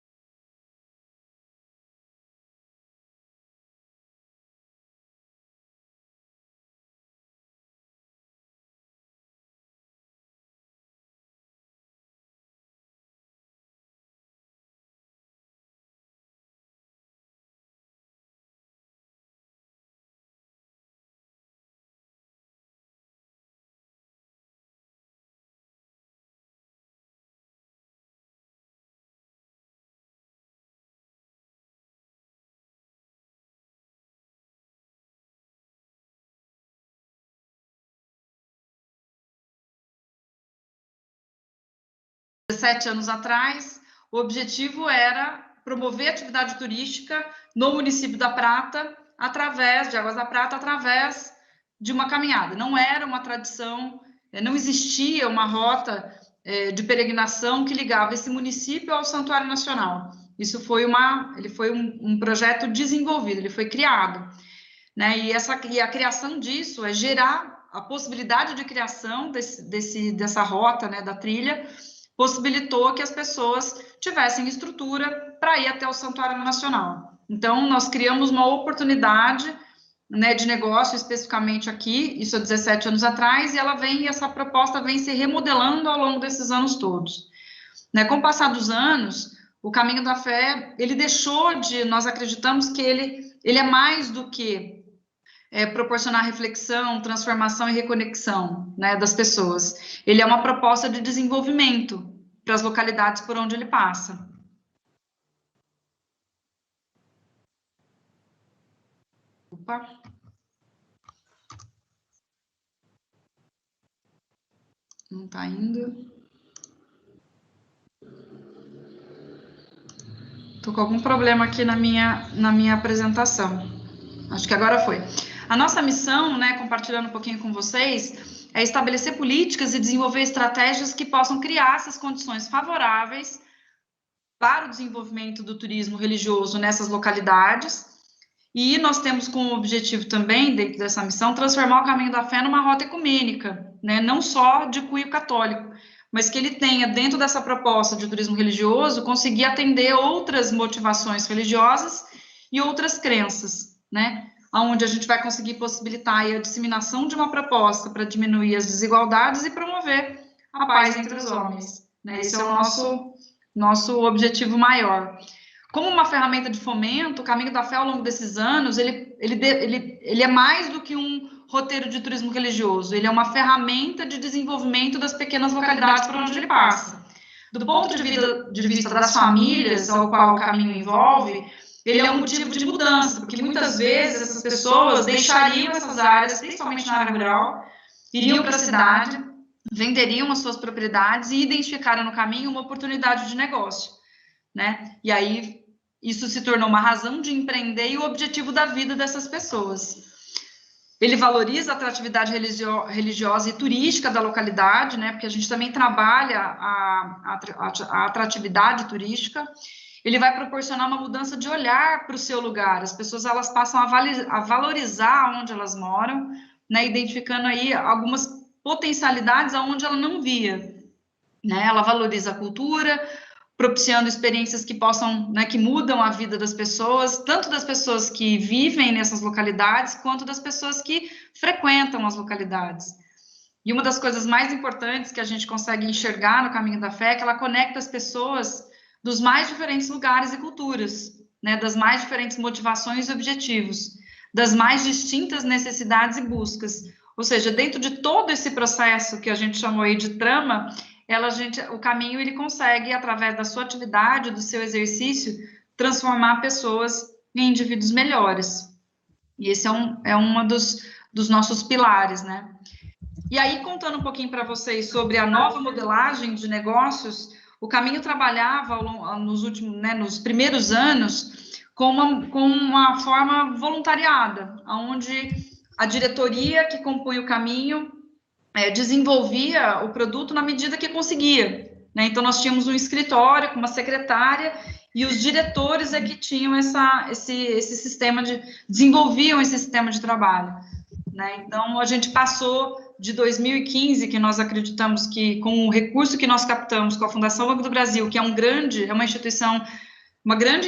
Speaker 11: há 17 anos atrás, o objetivo era promover atividade turística no município da Prata, de Águas da Prata, através de uma caminhada. Não era uma tradição, não existia uma rota de peregrinação que ligava esse município ao Santuário Nacional. Isso foi um projeto desenvolvido, ele foi criado, né? E a criação disso é gerar a possibilidade de criação dessa rota, né, da trilha, possibilitou que as pessoas tivessem estrutura para ir até o Santuário Nacional. Então, nós criamos uma oportunidade, né, de negócio, especificamente aqui, isso há 17 anos atrás, e essa proposta vem se remodelando ao longo desses anos todos. Né, com o passar dos anos, o Caminho da Fé, nós acreditamos que ele é mais do que proporcionar reflexão, transformação e reconexão, né, das pessoas. Ele é uma proposta de desenvolvimento para as localidades por onde ele passa. Opa. Não está indo. Estou com algum problema aqui na minha apresentação. Acho que agora foi. A nossa missão, né, compartilhando um pouquinho com vocês, é estabelecer políticas e desenvolver estratégias que possam criar essas condições favoráveis para o desenvolvimento do turismo religioso nessas localidades. E nós temos como objetivo também, dentro dessa missão, transformar o Caminho da Fé numa rota ecumênica, né, não só de cunho católico, mas que ele tenha, dentro dessa proposta de turismo religioso, conseguir atender outras motivações religiosas e outras crenças, né? Onde a gente vai conseguir possibilitar aí a disseminação de uma proposta para diminuir as desigualdades e promover a paz entre os homens, né? Esse é o nosso objetivo maior. Como uma ferramenta de fomento, o Caminho da Fé, ao longo desses anos, ele é mais do que um roteiro de turismo religioso, ele é uma ferramenta de desenvolvimento das pequenas localidades por onde ele passa. Do ponto de vista das famílias ao qual o caminho envolve, ele é um motivo de mudança, porque muitas vezes essas pessoas deixariam essas áreas, principalmente na área rural, iriam para a cidade, venderiam as suas propriedades e identificaram no caminho uma oportunidade de negócio, né? E aí isso se tornou uma razão de empreender e o objetivo da vida dessas pessoas. Ele valoriza a atratividade religiosa e turística da localidade, né? Porque a gente também trabalha a atratividade turística. Ele vai proporcionar uma mudança de olhar para o seu lugar. As pessoas elas passam a valorizar onde elas moram, né? Identificando aí algumas potencialidades aonde ela não via, né? Ela valoriza a cultura, propiciando experiências que possam, né, que mudam a vida das pessoas, tanto das pessoas que vivem nessas localidades, quanto das pessoas que frequentam as localidades. E uma das coisas mais importantes que a gente consegue enxergar no Caminho da Fé é que ela conecta as pessoas dos mais diferentes lugares e culturas, né, das mais diferentes motivações e objetivos, das mais distintas necessidades e buscas. Ou seja, dentro de todo esse processo que a gente chamou aí de trama, o caminho ele consegue, através da sua atividade, do seu exercício, transformar pessoas em indivíduos melhores. E esse é um dos nossos pilares, né? E aí, contando um pouquinho para vocês sobre a nova modelagem de negócios, o Caminho trabalhava nos primeiros anos com uma forma voluntariada, onde a diretoria que compunha o Caminho desenvolvia o produto na medida que conseguia, né? Então, nós tínhamos um escritório com uma secretária e os diretores que tinham esse sistema desenvolviam esse sistema de trabalho, né? Então, a gente passou de 2015, que nós acreditamos que, com o recurso que nós captamos com a Fundação Banco do Brasil, que é uma grande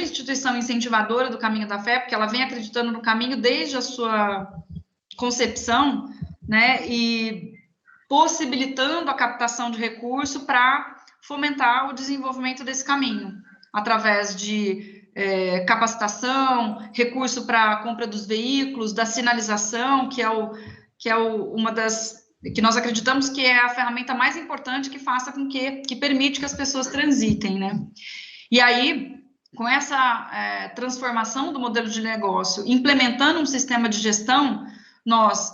Speaker 11: instituição incentivadora do Caminho da Fé, porque ela vem acreditando no caminho desde a sua concepção, né, e possibilitando a captação de recurso para fomentar o desenvolvimento desse caminho, através de capacitação, recurso para a compra dos veículos, da sinalização, que nós acreditamos que é a ferramenta mais importante que permite que as pessoas transitem, né? E aí, com essa transformação do modelo de negócio, implementando um sistema de gestão, nós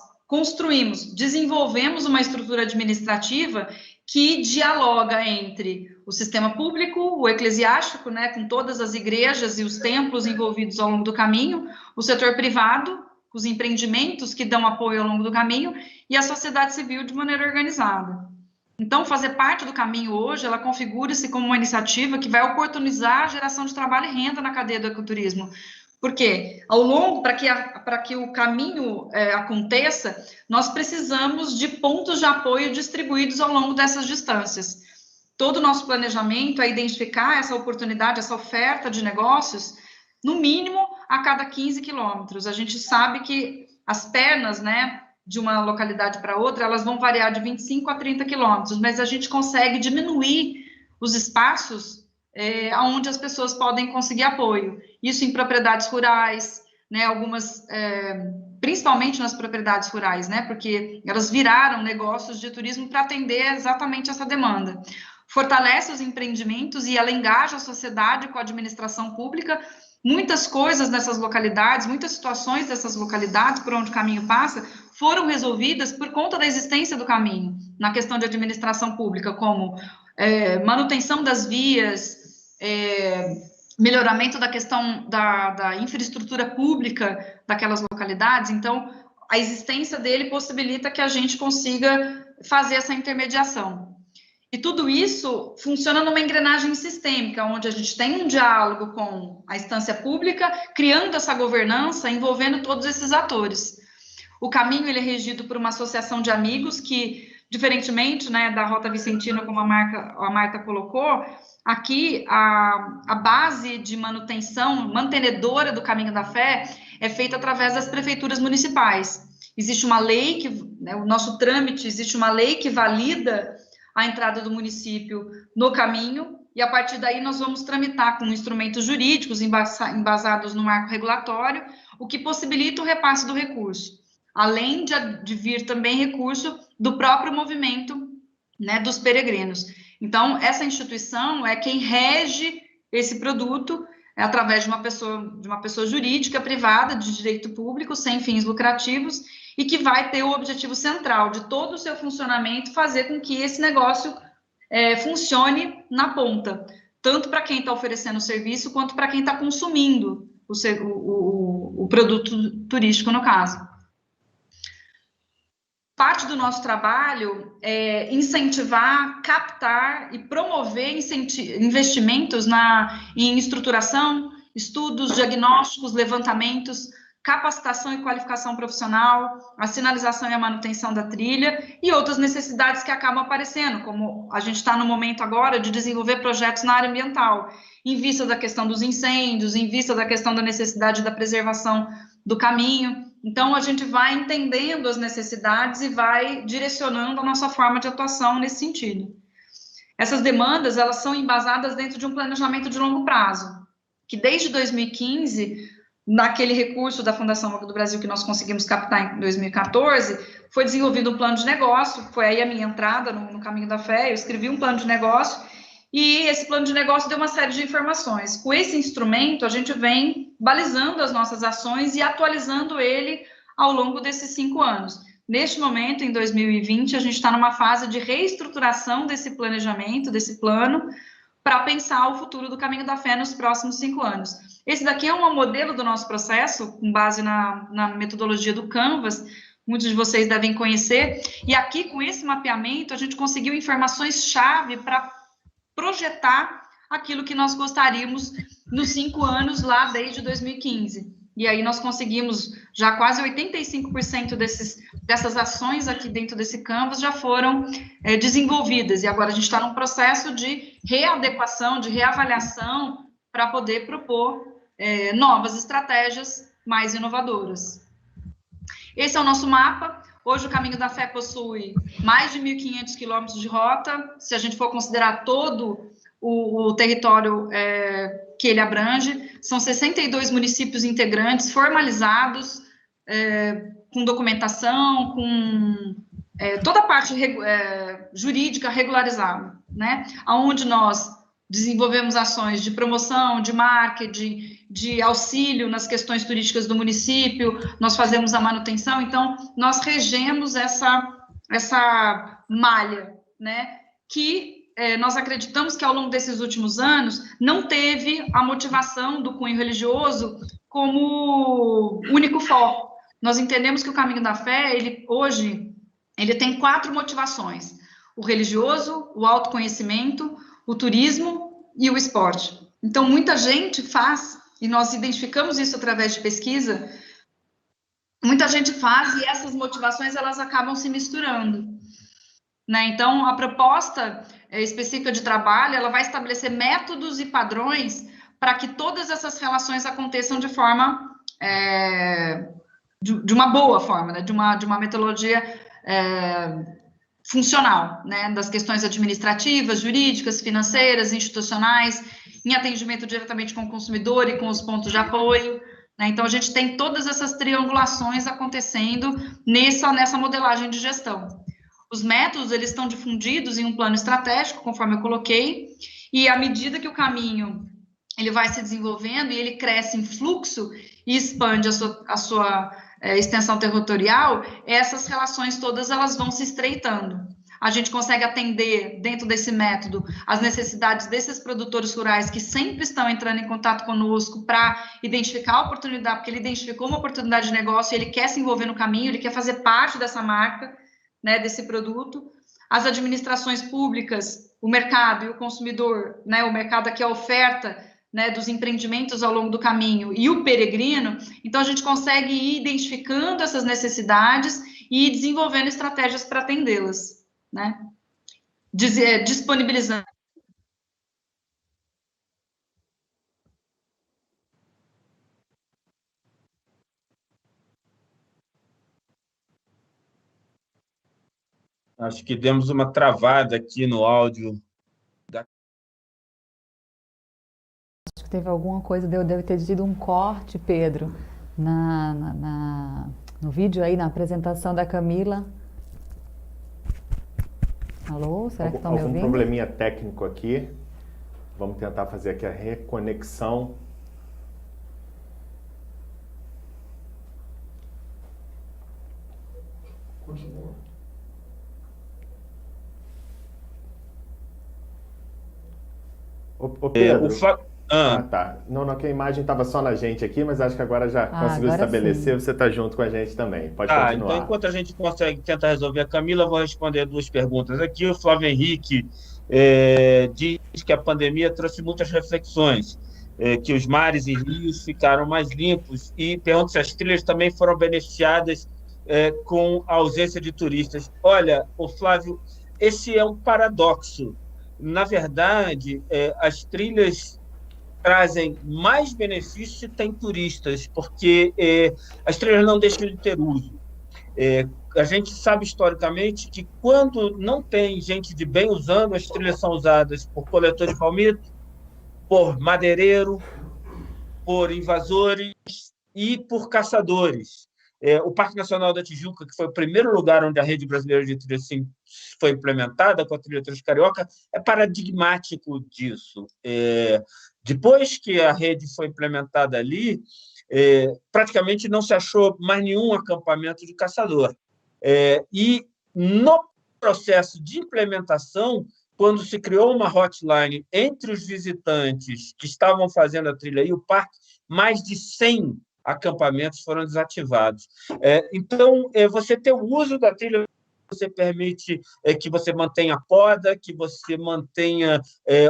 Speaker 11: desenvolvemos uma estrutura administrativa que dialoga entre o sistema público, o eclesiástico, né, com todas as igrejas e os templos envolvidos ao longo do caminho, o setor privado, os empreendimentos que dão apoio ao longo do caminho, e a sociedade civil de maneira organizada. Então, fazer parte do caminho hoje, ela configura-se como uma iniciativa que vai oportunizar a geração de trabalho e renda na cadeia do ecoturismo. Porque, para que o caminho aconteça, nós precisamos de pontos de apoio distribuídos ao longo dessas distâncias. Todo o nosso planejamento é identificar essa oportunidade, essa oferta de negócios, no mínimo, a cada 15 quilômetros. A gente sabe que as pernas, né, de uma localidade para outra, elas vão variar de 25 a 30 quilômetros, mas a gente consegue diminuir os espaços onde as pessoas podem conseguir apoio. Isso em propriedades rurais, né, algumas, principalmente nas propriedades rurais, né, porque elas viraram negócios de turismo para atender exatamente essa demanda. Fortalece os empreendimentos e ela engaja a sociedade com a administração pública. Muitas coisas nessas localidades, muitas situações dessas localidades por onde o caminho passa, foram resolvidas por conta da existência do caminho, na questão de administração pública, como manutenção das vias, melhoramento da questão da infraestrutura pública daquelas localidades. Então, a existência dele possibilita que a gente consiga fazer essa intermediação. E tudo isso funciona numa engrenagem sistêmica, onde a gente tem um diálogo com a instância pública, criando essa governança, envolvendo todos esses atores. O caminho ele é regido por uma associação de amigos que, diferentemente, né, da Rota Vicentina, como a Marta colocou, aqui a base de manutenção, mantenedora do Caminho da Fé, é feita através das prefeituras municipais. Existe uma lei, o nosso trâmite, existe uma lei que valida a entrada do município no caminho, e a partir daí nós vamos tramitar com instrumentos jurídicos embasados no marco regulatório, o que possibilita o repasse do recurso, além de vir também recurso do próprio movimento, né, dos peregrinos. Então, essa instituição é quem rege esse produto através de uma pessoa jurídica privada de direito público, sem fins lucrativos, e que vai ter o objetivo central de todo o seu funcionamento fazer com que esse negócio funcione na ponta, tanto para quem está oferecendo o serviço, quanto para quem está consumindo o produto turístico, no caso. Parte do nosso trabalho é incentivar, captar e promover investimentos em estruturação, estudos, diagnósticos, levantamentos, capacitação e qualificação profissional, a sinalização e a manutenção da trilha e outras necessidades que acabam aparecendo, como a gente está no momento agora de desenvolver projetos na área ambiental, em vista da questão dos incêndios, em vista da questão da necessidade da preservação do caminho. Então, a gente vai entendendo as necessidades e vai direcionando a nossa forma de atuação nesse sentido. Essas demandas, elas são embasadas dentro de um planejamento de longo prazo, que desde 2015, naquele recurso da Fundação Banco do Brasil que nós conseguimos captar em 2014, foi desenvolvido um plano de negócio, foi aí a minha entrada no Caminho da Fé, eu escrevi um plano de negócio, e esse plano de negócio deu uma série de informações. Com esse instrumento, a gente vem balizando as nossas ações e atualizando ele ao longo desses 5 anos. Neste momento, em 2020, a gente está numa fase de reestruturação desse planejamento, desse plano, para pensar o futuro do Caminho da Fé nos próximos 5 anos. Esse daqui é um modelo do nosso processo, com base na metodologia do Canvas, muitos de vocês devem conhecer, e aqui, com esse mapeamento, a gente conseguiu informações-chave para projetar aquilo que nós gostaríamos nos 5 anos, lá desde 2015. E aí nós conseguimos, já quase 85% dessas ações aqui dentro desse Canvas já foram desenvolvidas, e agora a gente está num processo de readequação, de reavaliação, para poder propor novas estratégias mais inovadoras. Esse é o nosso mapa. Hoje o Caminho da Fé possui mais de 1.500 quilômetros de rota, se a gente for considerar todo o território que ele abrange. São 62 municípios integrantes, formalizados, com documentação, com toda a parte jurídica regularizada, né? Onde nós desenvolvemos ações de promoção, de marketing, de auxílio nas questões turísticas do município, nós fazemos a manutenção, então nós regemos essa malha, né, que nós acreditamos que ao longo desses últimos anos não teve a motivação do cunho religioso como único foco. Nós entendemos que o Caminho da Fé, hoje, ele tem 4 motivações: o religioso, o autoconhecimento, o turismo e o esporte. Então, muita gente faz, e nós identificamos isso através de pesquisa, muita gente faz e essas motivações, elas acabam se misturando, né? Então, a proposta específica de trabalho, ela vai estabelecer métodos e padrões para que todas essas relações aconteçam de forma, de uma boa forma, né? de uma metodologia funcional, né, das questões administrativas, jurídicas, financeiras, institucionais, em atendimento diretamente com o consumidor e com os pontos de apoio, né? Então, a gente tem todas essas triangulações acontecendo nessa modelagem de gestão. Os métodos, eles estão difundidos em um plano estratégico, conforme eu coloquei, e à medida que o caminho ele vai se desenvolvendo e ele cresce em fluxo e expande a sua extensão territorial, essas relações todas elas vão se estreitando. A gente consegue atender, dentro desse método, as necessidades desses produtores rurais que sempre estão entrando em contato conosco para identificar a oportunidade, porque ele identificou uma oportunidade de negócio e ele quer se envolver no caminho, ele quer fazer parte dessa marca, né, desse produto. As administrações públicas, o mercado e o consumidor, né, o mercado aqui é a oferta, né, dos empreendimentos ao longo do caminho, e o peregrino. Então, a gente consegue ir identificando essas necessidades e ir desenvolvendo estratégias para atendê-las, né? Disponibilizando.
Speaker 2: Acho que demos uma travada aqui no áudio.
Speaker 13: Acho que teve alguma coisa, deve ter tido um corte, Pedro, no vídeo aí, na apresentação da Camila. Alô, será que estão me ouvindo?
Speaker 14: Algum probleminha técnico aqui. Vamos tentar fazer aqui a reconexão. Continua. Ô Pedro, tá. Não, que a imagem estava só na gente aqui, mas acho que agora já conseguiu agora estabelecer, sim. Você está junto com a gente também, pode continuar.
Speaker 2: Então, enquanto a gente consegue tentar resolver a Camila, eu vou responder 2 perguntas aqui. O Flávio Henrique diz que a pandemia trouxe muitas reflexões, que os mares e rios ficaram mais limpos, e pergunta se as trilhas também foram beneficiadas com a ausência de turistas. Olha, o Flávio, esse é um paradoxo. Na verdade, as trilhas trazem mais benefícios se tem turistas, porque as trilhas não deixam de ter uso. A gente sabe historicamente que quando não tem gente de bem usando, as trilhas são usadas por coletor de palmito, por madeireiro, por invasores e por caçadores. O Parque Nacional da Tijuca, que foi o primeiro lugar onde a rede brasileira de trilha foi implementada, com a trilha Transcarioca, é paradigmático disso. Depois que a rede foi implementada ali, praticamente não se achou mais nenhum acampamento de caçador. E, no processo de implementação, quando se criou uma hotline entre os visitantes que estavam fazendo a trilha e o parque, mais de 100 acampamentos foram desativados. Então, você ter o uso da trilha, você permite que você mantenha a poda, que você mantenha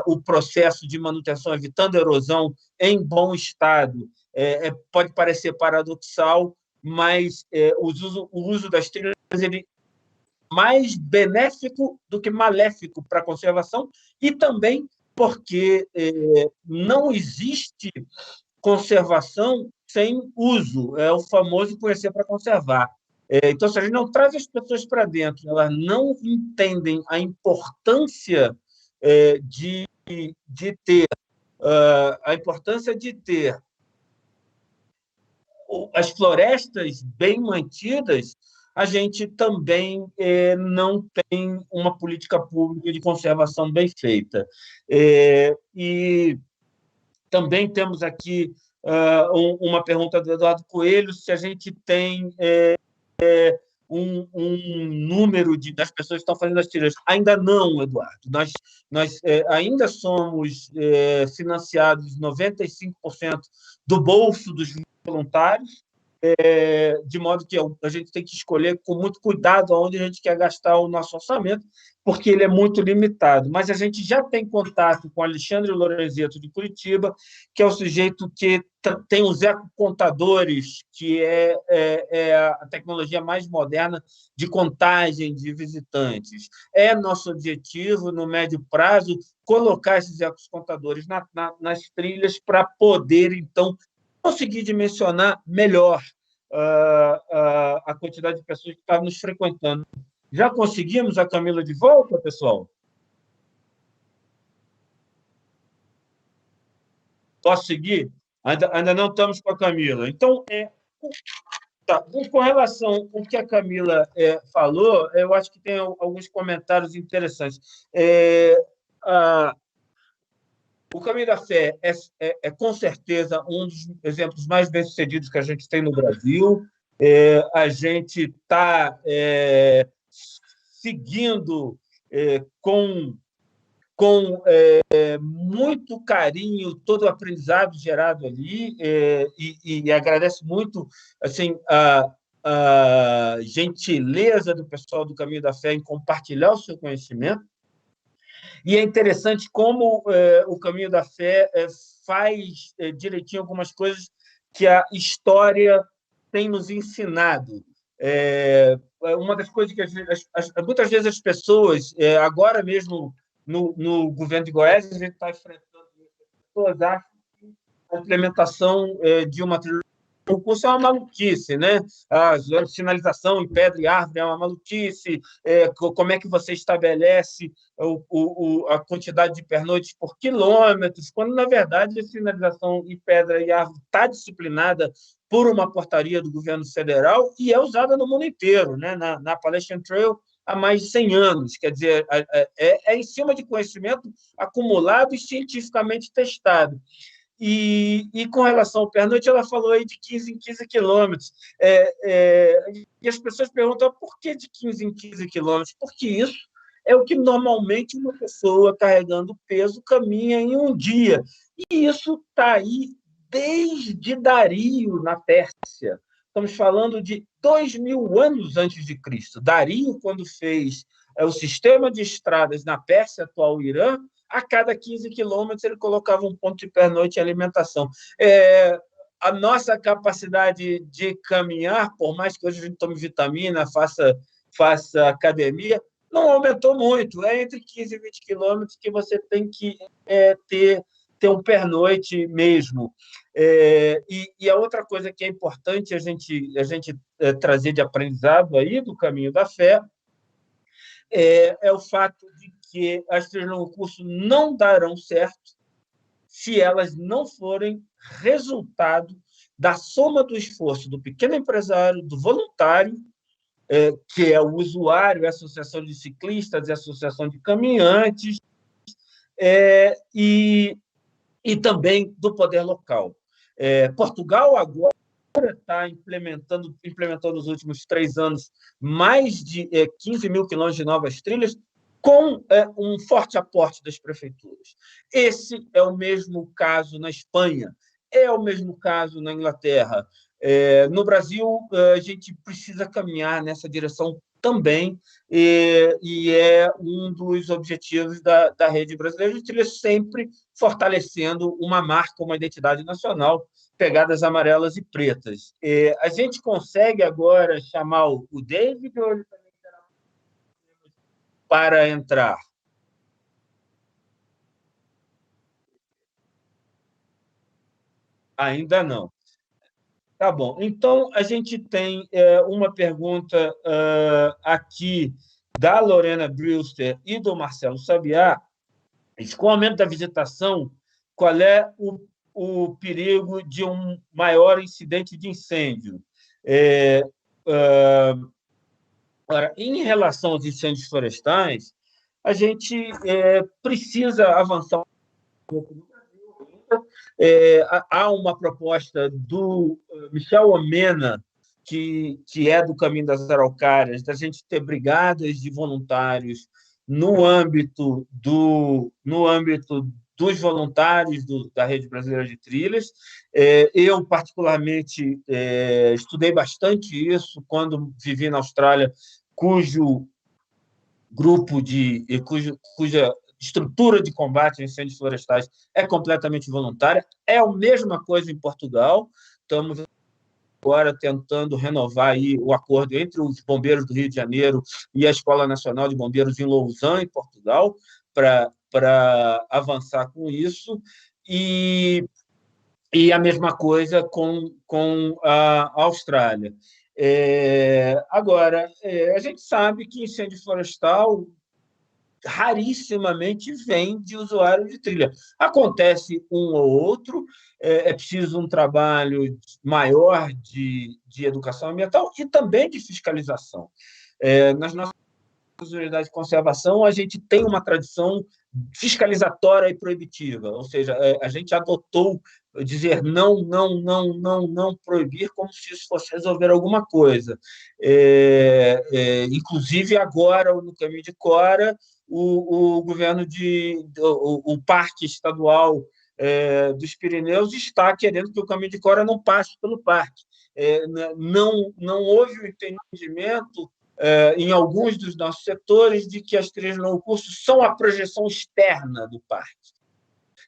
Speaker 2: o processo de manutenção, evitando erosão em bom estado. Pode parecer paradoxal, mas o uso das trilhas ele mais benéfico do que maléfico para a conservação, e também porque não existe conservação sem uso, é o famoso conhecer para conservar. Então, se a gente não traz as pessoas para dentro, elas não entendem a importância de ter as florestas bem mantidas, a gente também não tem uma política pública de conservação bem feita. E também temos aqui uma pergunta do Eduardo Coelho, se a gente tem um número das pessoas que estão fazendo as trilhas. Ainda não, Eduardo. Nós ainda somos financiados 95% do bolso dos voluntários, de modo que a gente tem que escolher com muito cuidado onde a gente quer gastar o nosso orçamento, porque ele é muito limitado. Mas a gente já tem contato com Alexandre Lorenzetto, de Curitiba, que é o sujeito que tem os ecocontadores, que é a tecnologia mais moderna de contagem de visitantes. É nosso objetivo, no médio prazo, colocar esses ecocontadores nas trilhas para poder, então, conseguir dimensionar melhor a quantidade de pessoas que estavam nos frequentando. Já conseguimos a Camila de volta, pessoal? Posso seguir? Ainda não estamos com a Camila. Então, com relação ao que a Camila falou, eu acho que tem alguns comentários interessantes. O Caminho da Fé é com certeza um dos exemplos mais bem-sucedidos que a gente tem no Brasil. A gente está seguindo com muito carinho todo o aprendizado gerado ali, e agradeço muito assim, a gentileza do pessoal do Caminho da Fé em compartilhar o seu conhecimento. E é interessante como o Caminho da Fé faz direitinho algumas coisas que a história tem nos ensinado. Uma das coisas que muitas vezes as pessoas, agora mesmo no governo de Goiás, a gente está enfrentando, as pessoas acham que a implementação de uma trilha de concurso é uma maluquice, né? A sinalização em pedra e árvore é uma maluquice. Como é que você estabelece a quantidade de pernoites por quilômetros, quando, na verdade, a sinalização em pedra e árvore está disciplinada por uma portaria do governo federal e é usada no mundo inteiro, né? Na Appalachian Trail há mais de 100 anos. Quer dizer, é em cima de conhecimento acumulado e cientificamente testado. E com relação ao pernoite, ela falou aí de 15 em 15 quilômetros. E as pessoas perguntam por que de 15 em 15 quilômetros? Porque isso é o que normalmente uma pessoa carregando peso caminha em um dia. E isso está aí desde Dario, na Pérsia. Estamos falando de 2000 anos antes de Cristo. Dario, quando fez o sistema de estradas na Pérsia, atual Irã, a cada 15 quilômetros ele colocava um ponto de pernoite e alimentação. A nossa capacidade de caminhar, por mais que hoje a gente tome vitamina, faça academia, não aumentou muito. É entre 15 e 20 quilômetros que você tem que ter um pernoite mesmo. E a outra coisa que é importante a gente trazer de aprendizado aí do Caminho da Fé é o fato de que as trilhas no curso não darão certo se elas não forem resultado da soma do esforço do pequeno empresário, do voluntário, que é o usuário, a associação de ciclistas, a associação de caminhantes, e também do poder local. Portugal agora está implementando nos últimos 3 anos mais de 15 mil quilômetros de novas trilhas, com um forte aporte das prefeituras. Esse é o mesmo caso na Espanha, é o mesmo caso na Inglaterra. No Brasil, a gente precisa caminhar nessa direção também, e é um dos objetivos da Rede Brasileira de Trilhas, sempre fortalecendo uma marca, uma identidade nacional, pegadas amarelas e pretas. A gente consegue agora chamar o David ou ele também será para entrar? Ainda não. Tá bom. Então, a gente tem uma pergunta aqui da Lorena Brewster e do Marcelo Sabiá. Com o aumento da visitação, qual é o perigo de um maior incidente de incêndio? Ora, em relação aos incêndios florestais, a gente precisa avançar um pouco no Brasil. Há uma proposta do Michel Omena, que é do Caminho das Araucárias, da gente ter brigadas de voluntários no âmbito dos voluntários da Rede Brasileira de Trilhas. Eu, particularmente, estudei bastante isso quando vivi na Austrália, cuja estrutura de combate a incêndios florestais é completamente voluntária. É a mesma coisa em Portugal. Estamos agora tentando renovar aí o acordo entre os bombeiros do Rio de Janeiro e a Escola Nacional de Bombeiros em Lausanne, em Portugal, para avançar com isso. E a mesma coisa com a Austrália. Agora, a gente sabe que incêndio florestal rarissimamente vem de usuário de trilha. Acontece um ou outro, é preciso um trabalho maior de educação ambiental e também de fiscalização. Nas nossas unidades de conservação, a gente tem uma tradição fiscalizatória e proibitiva, ou seja, a gente adotou dizer não, proibir, como se isso fosse resolver alguma coisa. Inclusive, agora, no Caminho de Cora, o governo o Parque Estadual dos Pirineus está querendo que o Caminho de Cora não passe pelo parque. Não houve o entendimento em alguns dos nossos setores de que as trilhas de longo curso são a projeção externa do parque,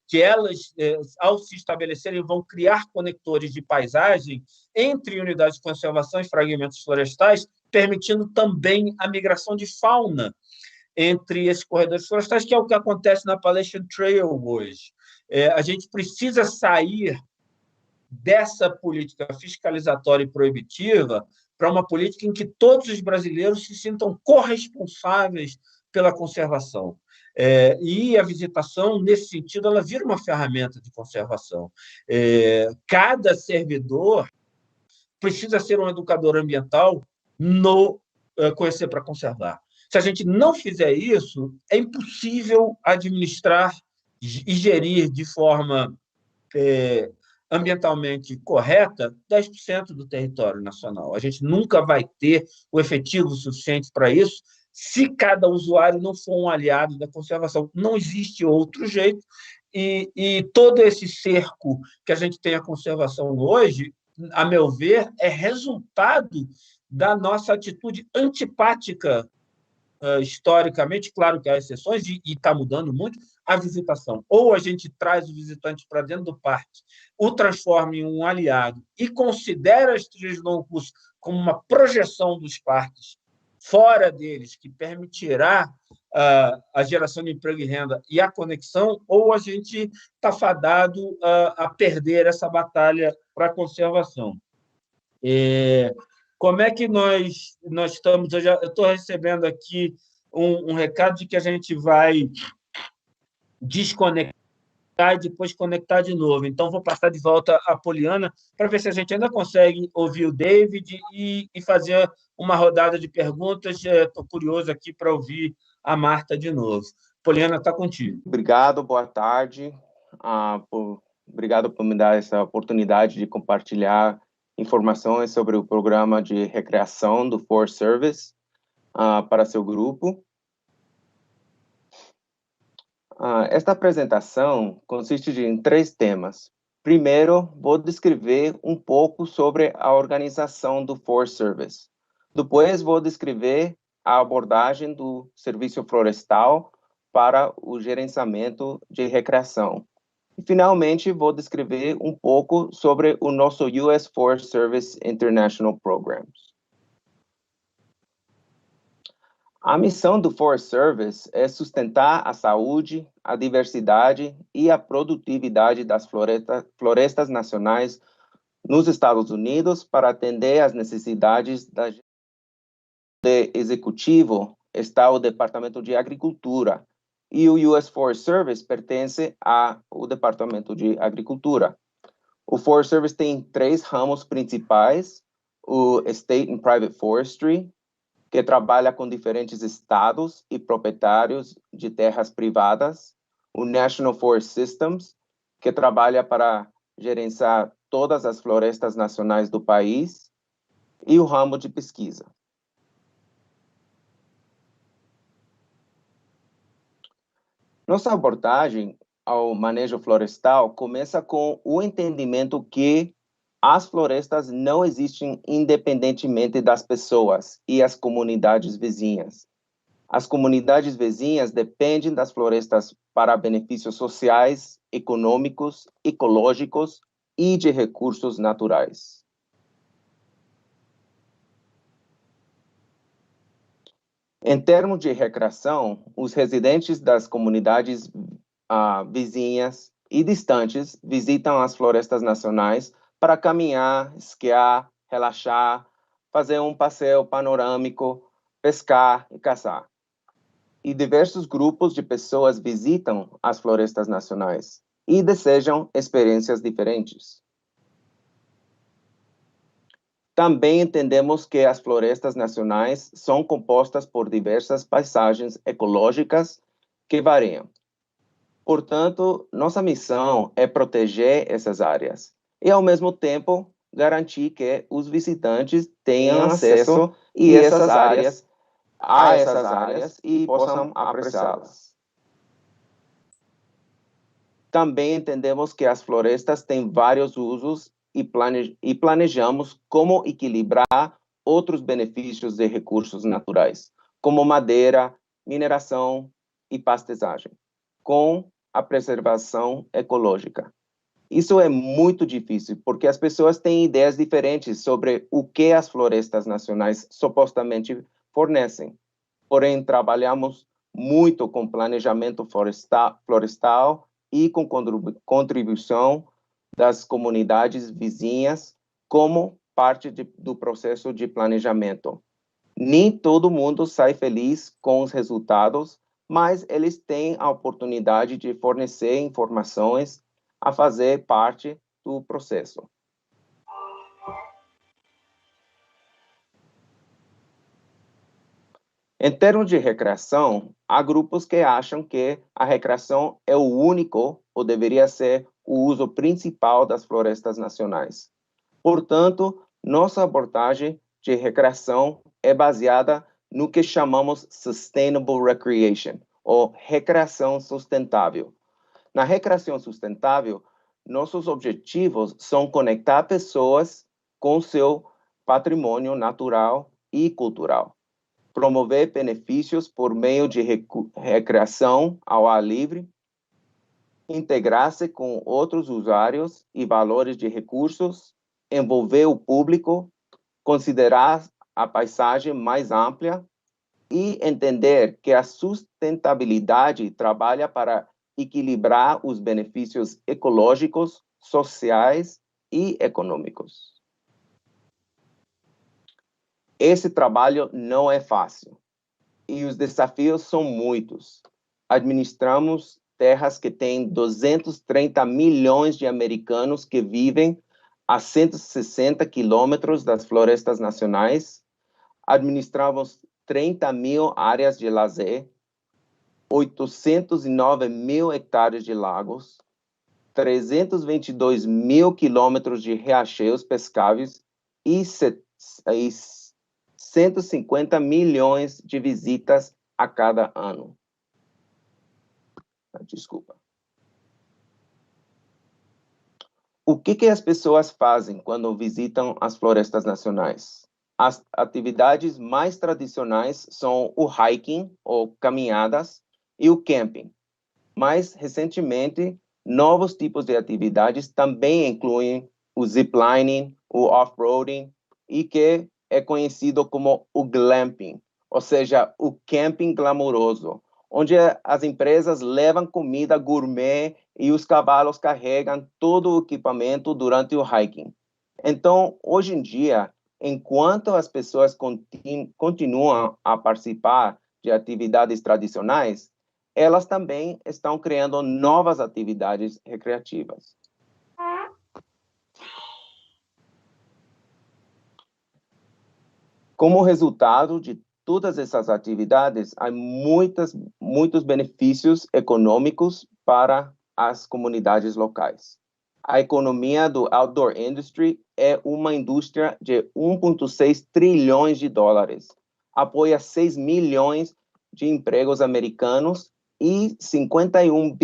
Speaker 2: que elas, ao se estabelecerem, vão criar conectores de paisagem entre unidades de conservação e fragmentos florestais, permitindo também a migração de fauna entre esses corredores florestais, que é o que acontece na Appalachian Trail hoje. A gente precisa sair dessa política fiscalizatória e proibitiva para uma política em que todos os brasileiros se sintam corresponsáveis pela conservação. E a visitação, nesse sentido, ela vira uma ferramenta de conservação. Cada servidor precisa ser um educador ambiental no Conhecer para Conservar. Se a gente não fizer isso, é impossível administrar e gerir de forma ambientalmente correta 10% do território nacional. A gente nunca vai ter o efetivo suficiente para isso se cada usuário não for um aliado da conservação. Não existe outro jeito, e todo esse cerco que a gente tem à conservação hoje, a meu ver, é resultado da nossa atitude antipática, historicamente. Claro que há exceções, e está mudando muito, a visitação. Ou a gente traz o visitante para dentro do parque, o transforma em um aliado e considera as trilhas de longo curso como uma projeção dos parques fora deles, que permitirá a geração de emprego e renda e a conexão, ou a gente está fadado a perder essa batalha para a conservação. Como é que nós estamos? Eu estou recebendo aqui um recado de que a gente vai desconectar e depois conectar de novo. Então, vou passar de volta a Poliana para ver se a gente ainda consegue ouvir o David e fazer uma rodada de perguntas. Estou curioso aqui para ouvir a Marta de novo. Poliana, está contigo.
Speaker 9: Obrigado, boa tarde. Obrigado por me dar essa oportunidade de compartilhar informações sobre o programa de recreação do Forest Service para seu grupo. Esta apresentação consiste em 3 temas. Primeiro, vou descrever um pouco sobre a organização do Forest Service. Depois, vou descrever a abordagem do serviço florestal para o gerenciamento de recreação. E, finalmente, vou descrever um pouco sobre o nosso US Forest Service International Programs. A missão do Forest Service é sustentar a saúde, a diversidade e a produtividade das florestas nacionais nos Estados Unidos para atender às necessidades do executivo. Está o Departamento de Agricultura, e o US Forest Service pertence ao Departamento de Agricultura. O Forest Service tem 3 ramos principais: o State and Private Forestry, que trabalha com diferentes estados e proprietários de terras privadas; o National Forest Systems, que trabalha para gerenciar todas as florestas nacionais do país; e o ramo de pesquisa. Nossa abordagem ao manejo florestal começa com o entendimento que as florestas não existem independentemente das pessoas e as comunidades vizinhas. As comunidades vizinhas dependem das florestas para benefícios sociais, econômicos, ecológicos e de recursos naturais. Em termos de recreação, os residentes das comunidades vizinhas e distantes visitam as florestas nacionais para caminhar, esquiar, relaxar, fazer um passeio panorâmico, pescar e caçar. E diversos grupos de pessoas visitam as florestas nacionais e desejam experiências diferentes. Também entendemos que as florestas nacionais são compostas por diversas paisagens ecológicas que variam. Portanto, nossa missão é proteger essas áreas e, ao mesmo tempo, garantir que os visitantes tenham acesso a essas áreas e possam apreciá-las. Também entendemos que as florestas têm vários usos e planejamos como equilibrar outros benefícios de recursos naturais, como madeira, mineração e pastizagem, com a preservação ecológica. Isso é muito difícil, porque as pessoas têm ideias diferentes sobre o que as florestas nacionais supostamente fornecem. Porém, trabalhamos muito com planejamento florestal e com contribuição das comunidades vizinhas como parte do processo de planejamento. Nem todo mundo sai feliz com os resultados, mas eles têm a oportunidade de fornecer informações a fazer parte do processo. Em termos de recreação, há grupos que acham que a recreação é o único, ou deveria ser, o uso principal das florestas nacionais. Portanto, nossa abordagem de recreação é baseada no que chamamos Sustainable Recreation, ou recreação sustentável. Na recreação sustentável, nossos objetivos são conectar pessoas com seu patrimônio natural e cultural, promover benefícios por meio de recreação ao ar livre, integrar-se com outros usuários e valores de recursos, envolver o público, considerar a paisagem mais ampla e entender que a sustentabilidade trabalha para equilibrar os benefícios ecológicos, sociais e econômicos. Esse trabalho não é fácil e os desafios são muitos. Administramos terras que têm 230 milhões de americanos que vivem a 160 quilômetros das florestas nacionais. Administramos 30 mil áreas de lazer, 809 mil hectares de lagos, 322 mil quilômetros de riacheiros pescáveis e 150 milhões de visitas a cada ano. Desculpa. O que as pessoas fazem quando visitam as florestas nacionais? As atividades mais tradicionais são o hiking, ou caminhadas, e o camping. Mais recentemente, novos tipos de atividades também incluem o ziplining, o off-roading, e que é conhecido como o glamping, ou seja, o camping glamouroso, onde as empresas levam comida gourmet e os cavalos carregam todo o equipamento durante o hiking. Então, hoje em dia, enquanto as pessoas continuam a participar de atividades tradicionais, elas também estão criando novas atividades recreativas. Como resultado de todas essas atividades, há muitos benefícios econômicos para as comunidades locais. A economia do outdoor industry é uma indústria de 1,6 trilhões de dólares, apoia 6 milhões de empregos americanos e 51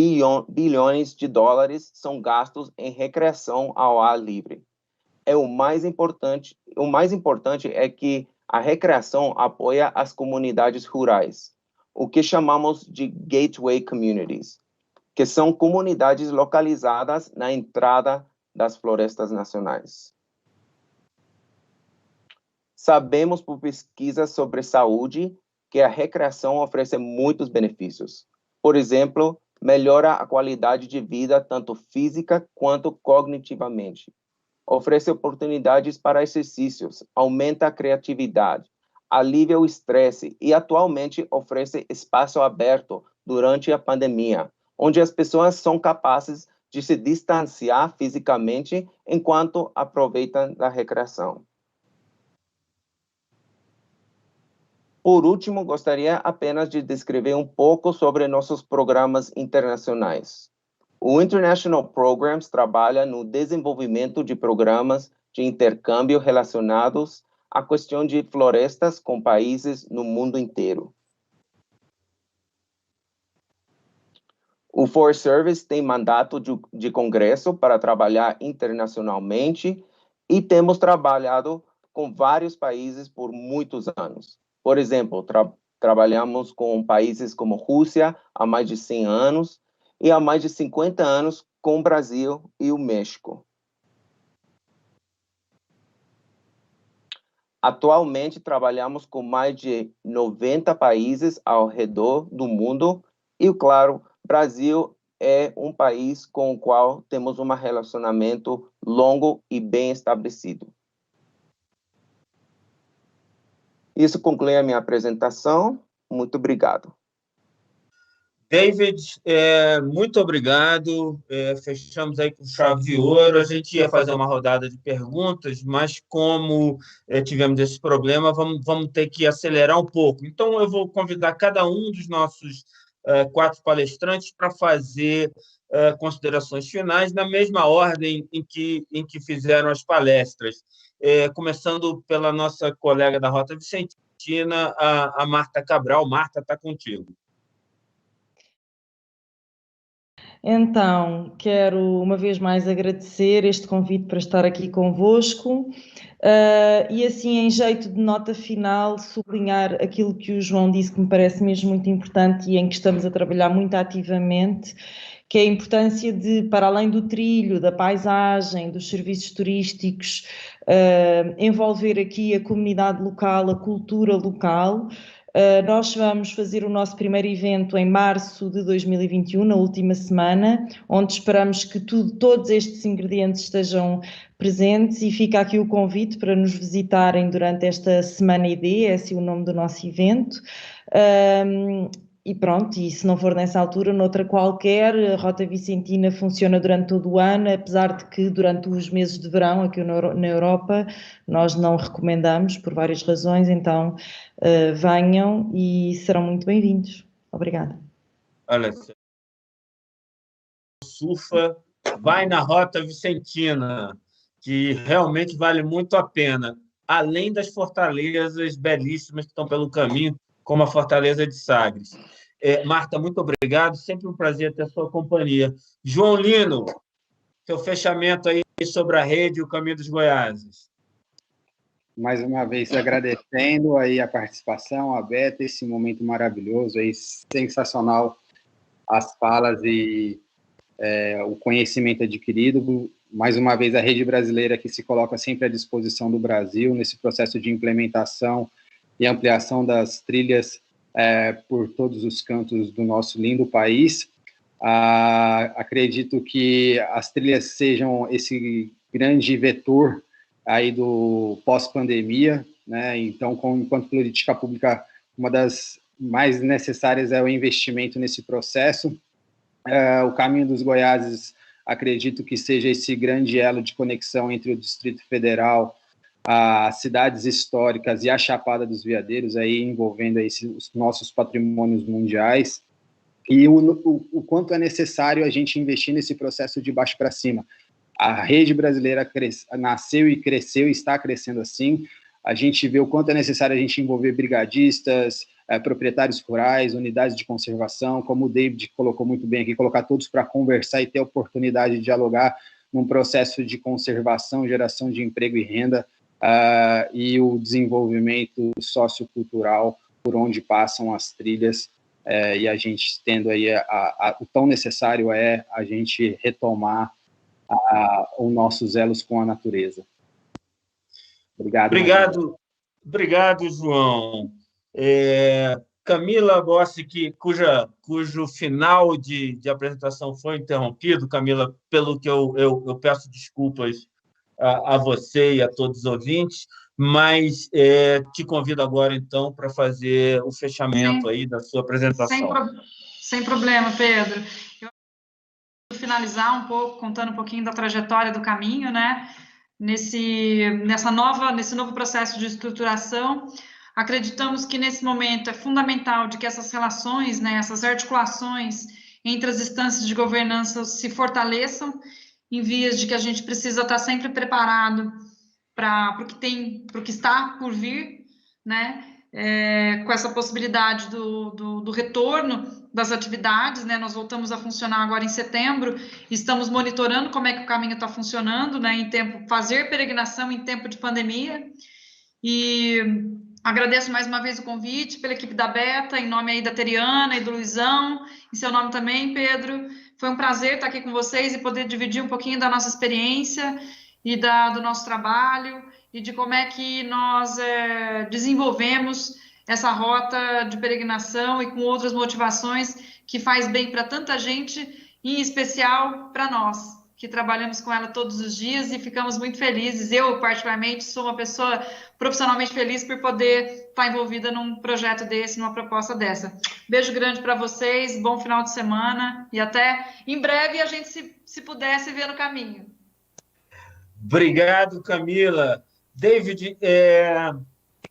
Speaker 9: bilhões de dólares são gastos em recreação ao ar livre. O mais importante é que a recreação apoia as comunidades rurais, o que chamamos de gateway communities, que são comunidades localizadas na entrada das florestas nacionais. Sabemos por pesquisas sobre saúde que a recreação oferece muitos benefícios. Por exemplo, melhora a qualidade de vida tanto física quanto cognitivamente. Oferece oportunidades para exercícios, aumenta a criatividade, alivia o estresse e atualmente oferece espaço aberto durante a pandemia, onde as pessoas são capazes de se distanciar fisicamente enquanto aproveitam da recreação. Por último, gostaria apenas de descrever um pouco sobre nossos programas internacionais. O International Programs trabalha no desenvolvimento de programas de intercâmbio relacionados à questão de florestas com países no mundo inteiro. O Forest Service tem mandato de congresso para trabalhar internacionalmente e temos trabalhado com vários países por muitos anos. Por exemplo, trabalhamos com países como Rússia há mais de 100 anos e há mais de 50 anos com o Brasil e o México. Atualmente, trabalhamos com mais de 90 países ao redor do mundo e, claro, Brasil é um país com o qual temos um relacionamento longo e bem estabelecido. Isso conclui a minha apresentação. Muito obrigado.
Speaker 2: David, muito obrigado. Fechamos aí com chave de ouro. A gente ia fazer uma rodada de perguntas, mas como tivemos esse problema, vamos ter que acelerar um pouco. Então, eu vou convidar cada um dos nossos 4 palestrantes para fazer considerações finais na mesma ordem em que fizeram as palestras. Começando pela nossa colega da Rota Vicentina, a Marta Cabral. Marta, está contigo.
Speaker 3: Então, quero uma vez mais agradecer este convite para estar aqui convosco e assim, em jeito de nota final, sublinhar aquilo que o João disse que me parece mesmo muito importante e em que estamos a trabalhar muito ativamente, que é a importância de, para além do trilho, da paisagem, dos serviços turísticos, envolver aqui a comunidade local, a cultura local. Nós vamos fazer o nosso primeiro evento em março de 2021, na última semana, onde esperamos que todos estes ingredientes estejam presentes e fica aqui o convite para nos visitarem durante esta Semana ID, esse é o nome do nosso evento. E pronto, e se não for nessa altura, noutra qualquer, a Rota Vicentina funciona durante todo o ano, apesar de que durante os meses de verão, aqui na Europa, nós não recomendamos por várias razões, então venham e serão muito bem-vindos. Obrigada.
Speaker 2: Olha, surfa, vai na Rota Vicentina, que realmente vale muito a pena, além das fortalezas belíssimas que estão pelo caminho, como a Fortaleza de Sagres. Marta, muito obrigado, sempre um prazer ter a sua companhia. João Lino, seu fechamento aí sobre a rede e o Caminho dos Goiáses.
Speaker 4: Mais uma vez agradecendo aí a participação, a Beta, esse momento maravilhoso, aí, sensacional, as falas e o conhecimento adquirido. Mais uma vez a rede brasileira que se coloca sempre à disposição do Brasil nesse processo de implementação e ampliação das trilhas por todos os cantos do nosso lindo país. Acredito que as trilhas sejam esse grande vetor aí do pós-pandemia, né? Então, enquanto política pública, uma das mais necessárias é o investimento nesse processo. O Caminho dos Goiáses, acredito que seja esse grande elo de conexão entre o Distrito Federal, as cidades históricas e a Chapada dos Veadeiros, aí envolvendo aí os nossos patrimônios mundiais, e o quanto é necessário a gente investir nesse processo de baixo para cima. A rede brasileira nasceu e cresceu e está crescendo assim. A gente vê o quanto é necessário a gente envolver brigadistas, proprietários rurais, unidades de conservação, como o David colocou muito bem aqui, colocar todos para conversar e ter a oportunidade de dialogar num processo de conservação, geração de emprego e renda, e o desenvolvimento sociocultural por onde passam as trilhas, e a gente tendo aí o tão necessário é a gente retomar os nossos elos com a natureza.
Speaker 2: Obrigado, João. Camila Bossi, cujo final de apresentação foi interrompido. Camila, pelo que eu peço desculpas a você e a todos os ouvintes, mas te convido agora, então, para fazer o fechamento aí da sua apresentação.
Speaker 11: Sem problema, Pedro. Eu vou finalizar um pouco, contando um pouquinho da trajetória do caminho, né? Nesse novo processo de estruturação. Acreditamos que, nesse momento, é fundamental de que essas relações, né, essas articulações entre as instâncias de governança se fortaleçam, em vias de que a gente precisa estar sempre preparado para o que está por vir, né? Com essa possibilidade do retorno das atividades, né? Nós voltamos a funcionar agora em setembro, estamos monitorando como é que o caminho está funcionando, né? Fazer peregrinação em tempo de pandemia. E agradeço mais uma vez o convite pela equipe da Beta, em nome aí da Teriana e do Luizão, em seu nome também, Pedro. Foi um prazer estar aqui com vocês e poder dividir um pouquinho da nossa experiência e do nosso trabalho e de como é que nós desenvolvemos essa rota de peregrinação e com outras motivações que faz bem para tanta gente, e em especial para nós, que trabalhamos com ela todos os dias e ficamos muito felizes. Eu, particularmente, sou uma pessoa profissionalmente feliz por poder estar envolvida num projeto desse, numa proposta dessa. Beijo grande para vocês, bom final de semana e até em breve a gente, se pudesse, ver no caminho.
Speaker 2: Obrigado, Camila. David,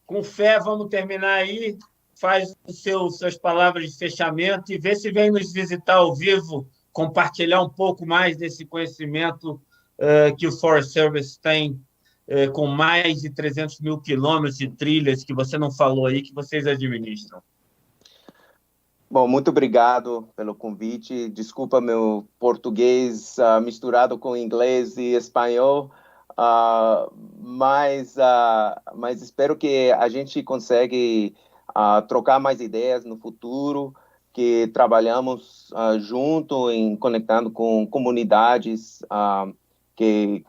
Speaker 2: com fé, vamos terminar aí. Faz suas palavras de fechamento e vê se vem nos visitar ao vivo, compartilhar um pouco mais desse conhecimento que o Forest Service tem, com mais de 300 mil quilômetros de trilhas que você não falou aí, que vocês administram.
Speaker 9: Bom, muito obrigado pelo convite. Desculpa meu português misturado com inglês e espanhol, mas espero que a gente consiga trocar mais ideias no futuro, que trabalhamos junto, conectando com comunidades que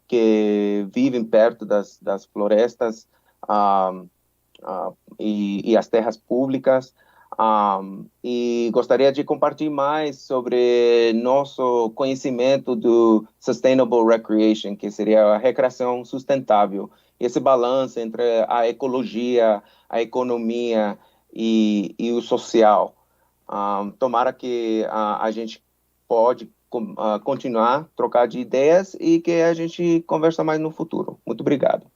Speaker 9: vivem perto das florestas e as terras públicas. E gostaria de compartilhar mais sobre nosso conhecimento do Sustainable Recreation, que seria a recreação sustentável, esse balanço entre a ecologia, a economia e o social. Tomara que a gente pode continuar, trocar de ideias e que a gente conversa mais no futuro. Muito obrigado.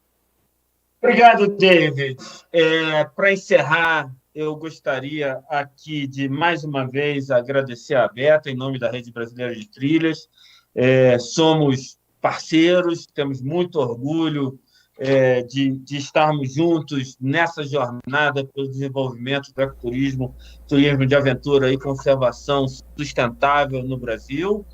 Speaker 2: Obrigado, David. Para encerrar, eu gostaria aqui de, mais uma vez, agradecer a Beta, em nome da Rede Brasileira de Trilhas. Somos parceiros, temos muito orgulho de estarmos juntos nessa jornada pelo desenvolvimento do ecoturismo, turismo de aventura e conservação sustentável no Brasil.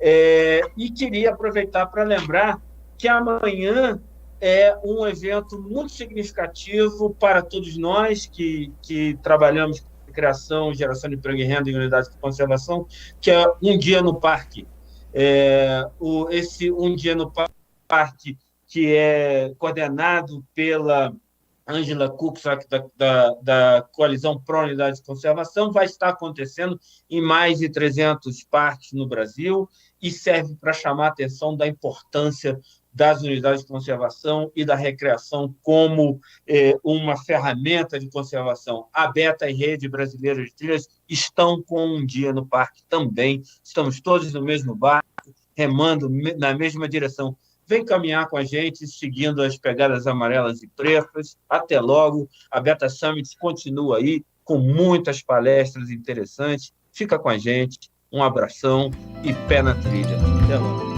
Speaker 2: E queria aproveitar para lembrar que amanhã é um evento muito significativo para todos nós que trabalhamos com criação e geração de emprego e renda em unidades de conservação, que é Um Dia no Parque. Esse Um Dia no Parque, que é coordenado pela Angela Kuczak, da Coalizão Pró-Unidade de Conservação, vai estar acontecendo em mais de 300 parques no Brasil e serve para chamar a atenção da importância das unidades de conservação e da recreação como uma ferramenta de conservação. A Beta e Rede Brasileira de Trilhas estão com Um Dia no Parque também. Estamos todos no mesmo barco, remando na mesma direção. Vem caminhar com a gente, seguindo as pegadas amarelas e pretas. Até logo. A Beta Summit continua aí, com muitas palestras interessantes. Fica com a gente. Um abração e pé na trilha. Até logo.